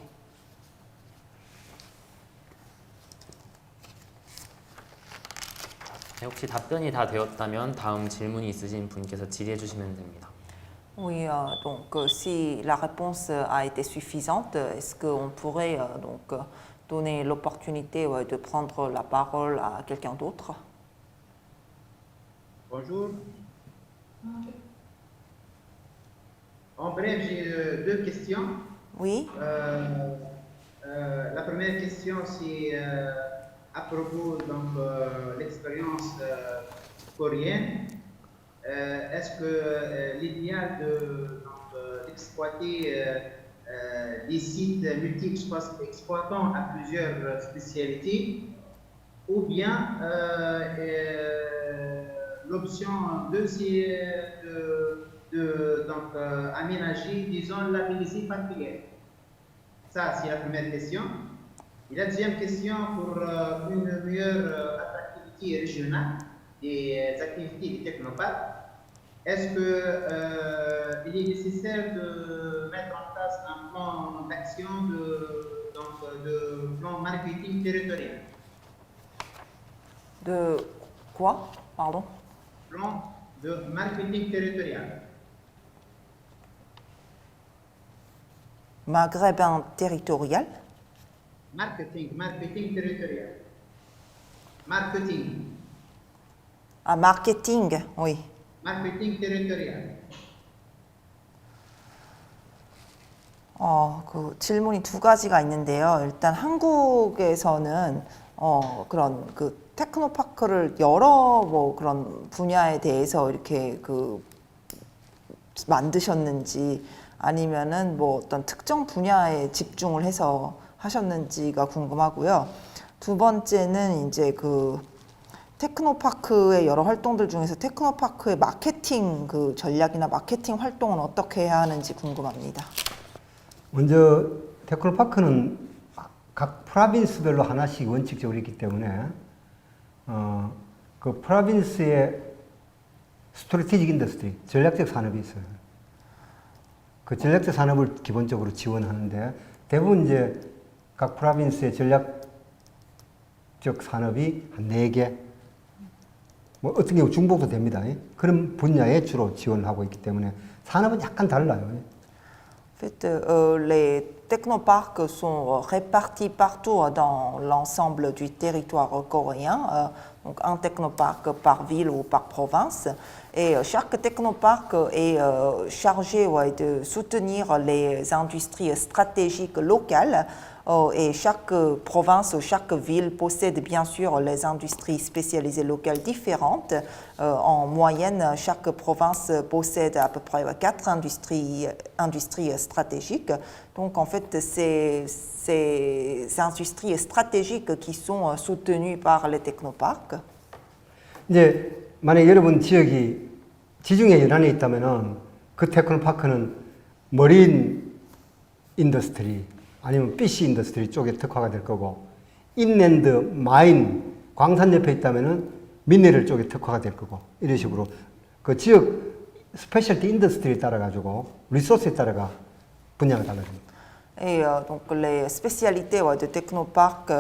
혹시 답변이 다 되었다면 다음 질문이 있으신 분께서 질의해 주시면 됩니다. Oui, donc si la réponse a été suffisante, est-ce qu'on pourrait donner l'opportunité de prendre la parole à quelqu'un d'autre? Bonjour. En bref, j'ai deux questions. Oui. La première question, c'est à propos de l'expérience coréenne. Est-ce que l'idéal d'exploiter des sites multi-exploitants à plusieurs spécialités, ou bien l'option 2, c'est donc, aménager des zones labellisées particulières. Ça, c'est la première question. Et la deuxième question, pour une meilleure attractivité régionale des activités des technoparcs, est-ce qu'il est nécessaire de mettre en place un plan d'action de plan marketing territorial? De quoi? Pardon? Plan de marketing territorial. Maghrébin territorial? Marketing territorial. Marketing. Ah, marketing, oui. Marketing territorial. 그 질문이 두 가지가 있는데요. 일단 한국에서는 그런 그 테크노파크를 여러 뭐 그런 분야에 대해서 이렇게 그 만드셨는지 아니면은 뭐 어떤 특정 분야에 집중을 해서 하셨는지가 궁금하고요. 두 번째는 이제 그 테크노파크의 여러 활동들 중에서 테크노파크의 마케팅 그 전략이나 마케팅 활동은 어떻게 해야 하는지 궁금합니다. 먼저 테크노파크는 각 프로빈스별로 하나씩 원칙적으로 있기 때문에 그 프로빈스의 스트래티직 인더스트리, 전략적 산업이 있어요. 그 전략적 산업을 기본적으로 지원하는데 대부분 이제 각 프로빈스의 전략적 산업이 한 4개, 뭐 어떤 경우 중복도 됩니다. 그런 분야에 주로 지원을 하고 있기 때문에 산업은 약간 달라요. En fait, les technoparcs sont répartis partout dans l'ensemble du territoire coréen, donc un technoparc par ville ou par province. Et chaque technoparc est chargé de soutenir les industries stratégiques locales. Et chaque province ou chaque ville possède bien sûr les industries spécialisées locales différentes. En moyenne, chaque province possède à peu près 4 industries stratégiques. Donc en fait, c'est ces industries stratégiques qui sont soutenues par les technoparcs. 이제 만약 여러분 지역이 지중해 연안에 있다면은 그 테크노파크는 머린 인더스트리 아니면 피시 인더스트리 쪽에 특화가 될 거고, 인랜드, 마인, 광산 옆에 있다면은 미네랄 쪽에 특화가 될 거고, 이런 식으로 그 지역 스페셜티 인더스트리에 따라 가지고 리소스에 따라가 분야가 달라집니다. Et donc les spécialités de technoparc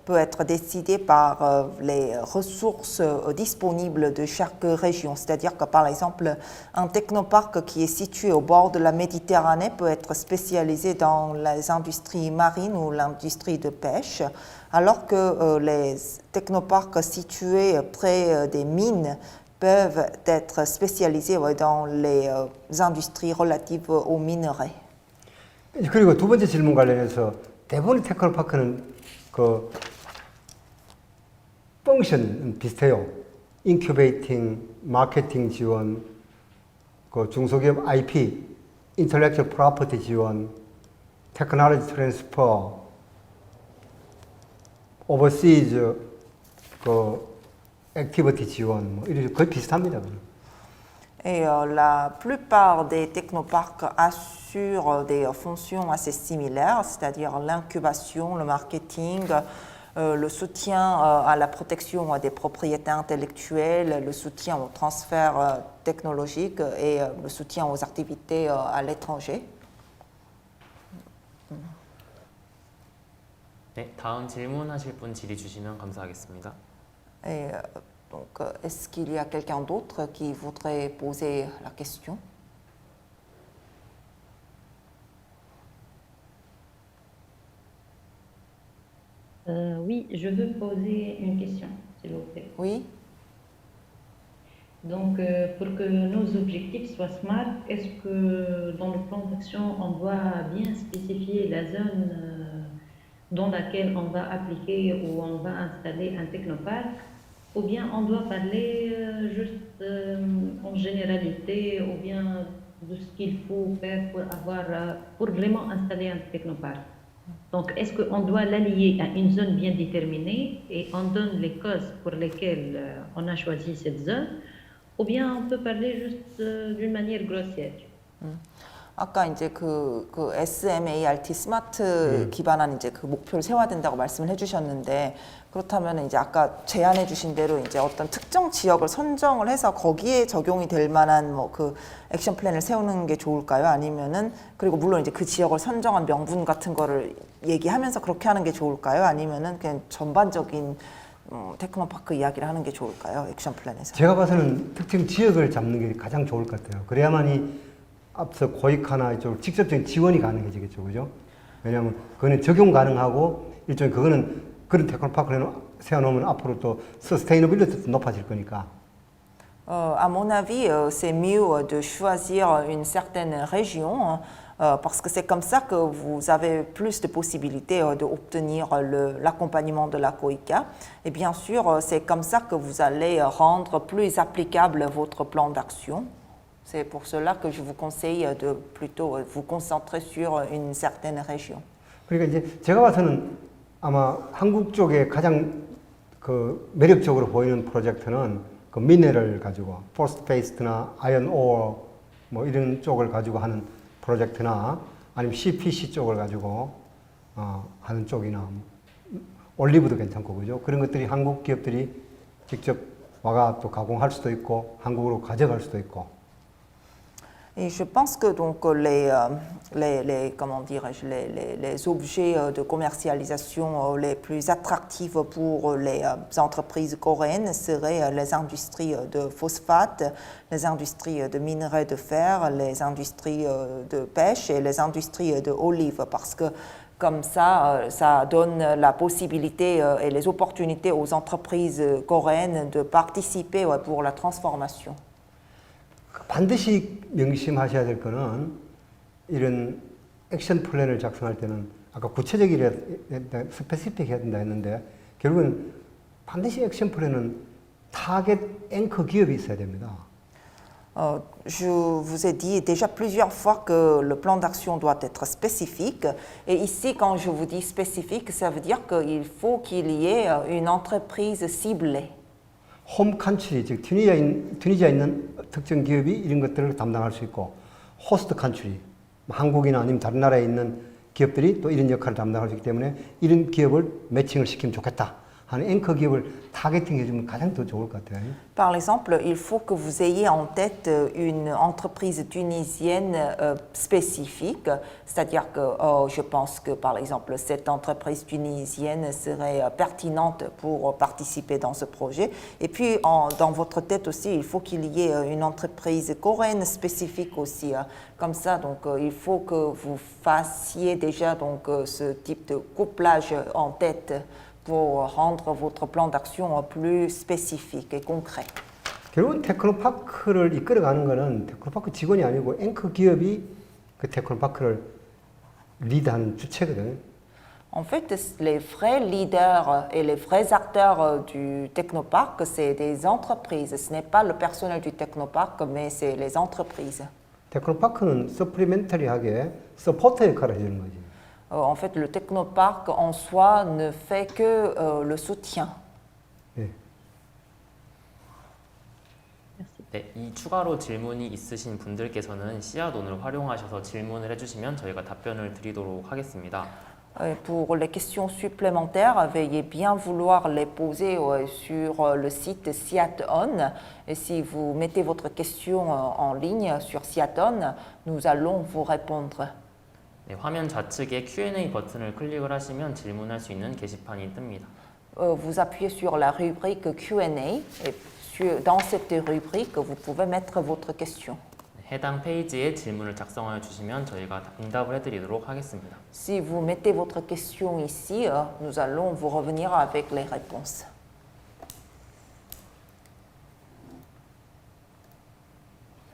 peuvent être décidées par les ressources disponibles de chaque région. C'est-à-dire que par exemple, un technoparc qui est situé au bord de la Méditerranée peut être spécialisé dans les industries marines ou l'industrie de pêche, alors que les technoparcs situés près des mines peuvent être spécialisés dans les industries relatives aux minerais. 그리고 두 번째 질문 관련해서 대부분의 테크노파크는 그 펑션은 비슷해요. 인큐베이팅, 마케팅 지원, 그 중소기업 IP, 인텔렉츄얼 프로퍼티 지원, 테크놀로지 트랜스퍼, 오버시즈 그 액티비티 지원, 뭐 이런 거의 비슷합니다. Et la plupart des technoparcs assurent des fonctions assez similaires, c'est-à-dire l'incubation, le marketing, le soutien à la protection des propriétés intellectuelles, le soutien au transfert technologique et le soutien aux activités à l'étranger. 네, 다음 질문하실 분 질의 주시면 감사하겠습니다. Et donc, est-ce qu'il y a quelqu'un d'autre qui voudrait poser la question? Oui, je veux poser une question, s'il vous plaît. Oui. Donc, pour que nos objectifs soient smart, est-ce que dans le plan d'action, on doit bien spécifier la zone dans laquelle on va appliquer ou on va installer un technoparc, ou bien on doit parler juste en généralité, ou bien de ce qu'il faut faire pour vraiment installer un technoparc. Donc, est-ce qu'on doit l'allier à une zone bien déterminée et on donne les causes pour lesquelles on a choisi cette zone, ou bien on peut parler juste d'une manière grossière? 아까 이제 그 SMART 스마트 기반한 이제 그 목표를 세워야 된다고 말씀을 해주셨는데 그렇다면 이제 아까 제안해주신 대로 이제 어떤 특정 지역을 선정을 해서 거기에 적용이 될 만한 뭐 그 액션 플랜을 세우는 게 좋을까요? 아니면은 그리고 물론 이제 그 지역을 선정한 명분 같은 거를 얘기하면서 그렇게 하는 게 좋을까요? 아니면은 그냥 전반적인 테크노파크 이야기를 하는 게 좋을까요? 액션 플랜에서. 제가 봐서는 특정 지역을 잡는 게 가장 좋을 것 같아요. 그래야만이 앞서 고익화나 이쪽 직접적인 지원이 가능해지겠죠, 그죠? 왜냐하면 그거는 적용 가능하고 일종의 그거는 그런 테크노파크를 세워놓으면 앞으로 또 서스테이너빌리티도 높아질 거니까. À mon avis, c'est mieux de choisir une certaine région parce que c'est comme ça que vous avez plus de possibilités d'obtenir l'accompagnement de la COICA. Et bien sûr, c'est comme ça que vous allez rendre plus applicable votre plan d'action. C'est pour cela que je vous conseille de plutôt vous concentrer sur une certaine région. 그러니까 이제 제가 봐서는 아마 한국 쪽에 가장 그 매력적으로 보이는 프로젝트는 그 미네랄 가지고 포스페이스트나 아이언 오어 뭐 이런 쪽을 가지고 하는 프로젝트나 아니면 CPC 쪽을 가지고 하는 쪽이나 올리브도 괜찮고 그죠? 그런 것들이 한국 기업들이 직접 와가 또 가공할 수도 있고 한국으로 가져갈 수도 있고. Et je pense que donc comment dirais-je, les objets de commercialisation les plus attractifs pour les entreprises coréennes seraient les industries de phosphate, les industries de minerais de fer, les industries de pêche et les industries de olive parce que comme ça donne la possibilité et les opportunités aux entreprises coréennes de participer pour la transformation. 반드시 명심하셔야 될 거는 이런 액션 플랜을 작성할 때는 아까 구체적이라 스페시픽 해야 된다 했는데 결국은 반드시 액션 플랜은 타겟 앵커 기업이 있어야 됩니다. Je vous ai dit déjà plusieurs fois que le plan d'action doit être spécifique. Et ici, quand je vous dis spécifique, ça veut dire qu'il faut qu'il y ait une entreprise ciblée. 홈 컨트리, 즉 튀니지아에 있는 특정 기업이 이런 것들을 담당할 수 있고 호스트 컨트리, 한국이나 아니면 다른 나라에 있는 기업들이 또 이런 역할을 담당할 수 있기 때문에 이런 기업을 매칭을 시키면 좋겠다 하는 앵커 기업을 타겟팅 해주면 가장 더 좋을 것 같아요. Par exemple, il faut que vous ayez en tête une entreprise tunisienne spécifique, c'est-à-dire que je pense que par exemple cette entreprise tunisienne serait pertinente pour participer dans ce projet. Et puis dans votre tête aussi, il faut qu'il y ait une entreprise coréenne spécifique aussi. Comme ça, donc il faut que vous fassiez déjà donc ce type de couplage en tête. Pour rendre votre plan d'action plus spécifique et concret. 결국은 테크노파크를 이끌어가는 것은 테크노파크 직원이 아니고 앵커 기업이 그 테크노파크를 리드하는 주체거든요. En fait, les vrais leaders et les vrais acteurs du technoparc, c'est des entreprises. Ce n'est pas le personnel du technoparc, mais c'est les entreprises. 테크노파크는 서플리멘터리하게 서포터 역할을 해주는 거지. En fait, le technoparc en soi ne fait que le soutien. 네. 네, 이 추가로 질문이 있으신 분들께서는 씨앗온을 활용하셔서 질문을 해주시면 저희가 답변을 드리도록 하겠습니다. Pour les questions supplémentaires, veuillez bien vouloir les poser sur le site SIAT-ON. Et si vous mettez votre question en ligne sur SIAT-ON, nous allons vous répondre. 네, 화면 좌측에 Q&A 버튼을 클릭을 하시면 질문할 수 있는 게시판이 뜹니다. Vous appuyez sur la rubrique Q&A et dans cette rubrique, vous pouvez mettre votre question. 해당 페이지에 질문을 작성하여 주시면 저희가 응답을 해드리도록 하겠습니다. Si vous mettez votre question ici, nous allons vous revenir avec les réponses.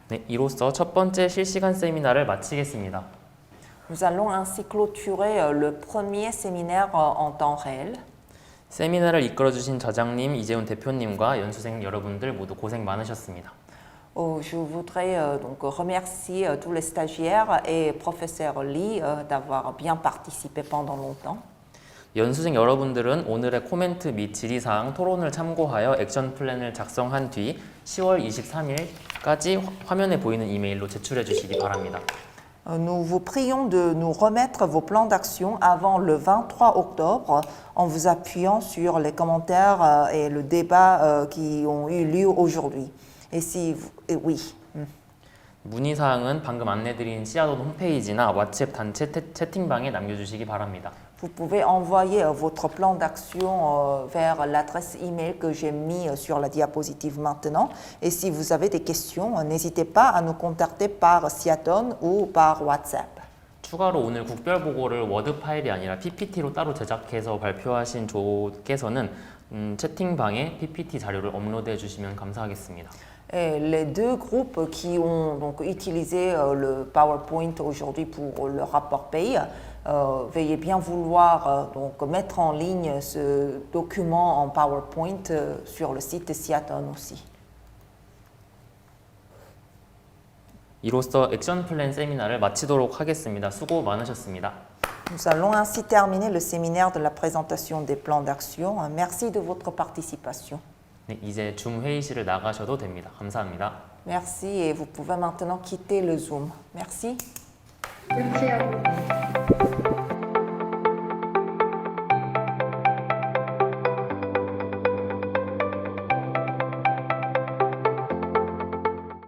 네, 이로써 첫 번째 실시간 세미나를 마치겠습니다. Nous allons ainsi clôturer le premier séminaire en temps réel. 세미나를 이끌어주신 저장님, 이재훈 대표님과 연수생 여러분들 모두 고생 많으셨습니다. Je voudrais donc remercier tous les stagiaires et professeur Lee d'avoir bien participé pendant longtemps. 연수생 여러분들은 오늘의 코멘트 및 질의사항 토론을 참고하여 액션 플랜을 작성한 뒤 10월 23일까지 화면에 보이는 이메일로 제출해 주시기 바랍니다. Nous vous prions de nous remettre vos plans d'action avant le 23 octobre en vous appuyant sur les commentaires et le débat qui ont eu lieu aujourd'hui. Et si vous, et oui. 문의사항은 방금 안내드린 씨앗원 홈페이지나 왓츠앱 단체 채팅방에 남겨주시기 바랍니다. Vous pouvez envoyer votre plan d'action vers l'adresse email que j'ai mis sur la diapositive maintenant. Et si vous avez des questions, n'hésitez pas à nous contacter par Seaton ou par WhatsApp. 추가로 오늘 국별 보고를 워드 파일이 아니라 PPT로 따로 제작해서 발표하신 조께서는 채팅방에 PPT 자료를 업로드해 주시면 감사하겠습니다. Et les deux groupes qui ont donc utilisé le PowerPoint aujourd'hui pour le rapport pays, veuillez bien vouloir donc mettre en ligne ce document en PowerPoint sur le site Seaton aussi. 이로써 액션 플랜 세미나를 마치도록 하겠습니다. 수고 많으셨습니다. Nous allons ainsi terminer le séminaire de la présentation des plans d'action. Merci de votre participation. 네, 이제 줌 회의실을 나가셔도 됩니다. 감사합니다. Merci et vous pouvez maintenant quitter le Zoom. Merci. Merci à vous.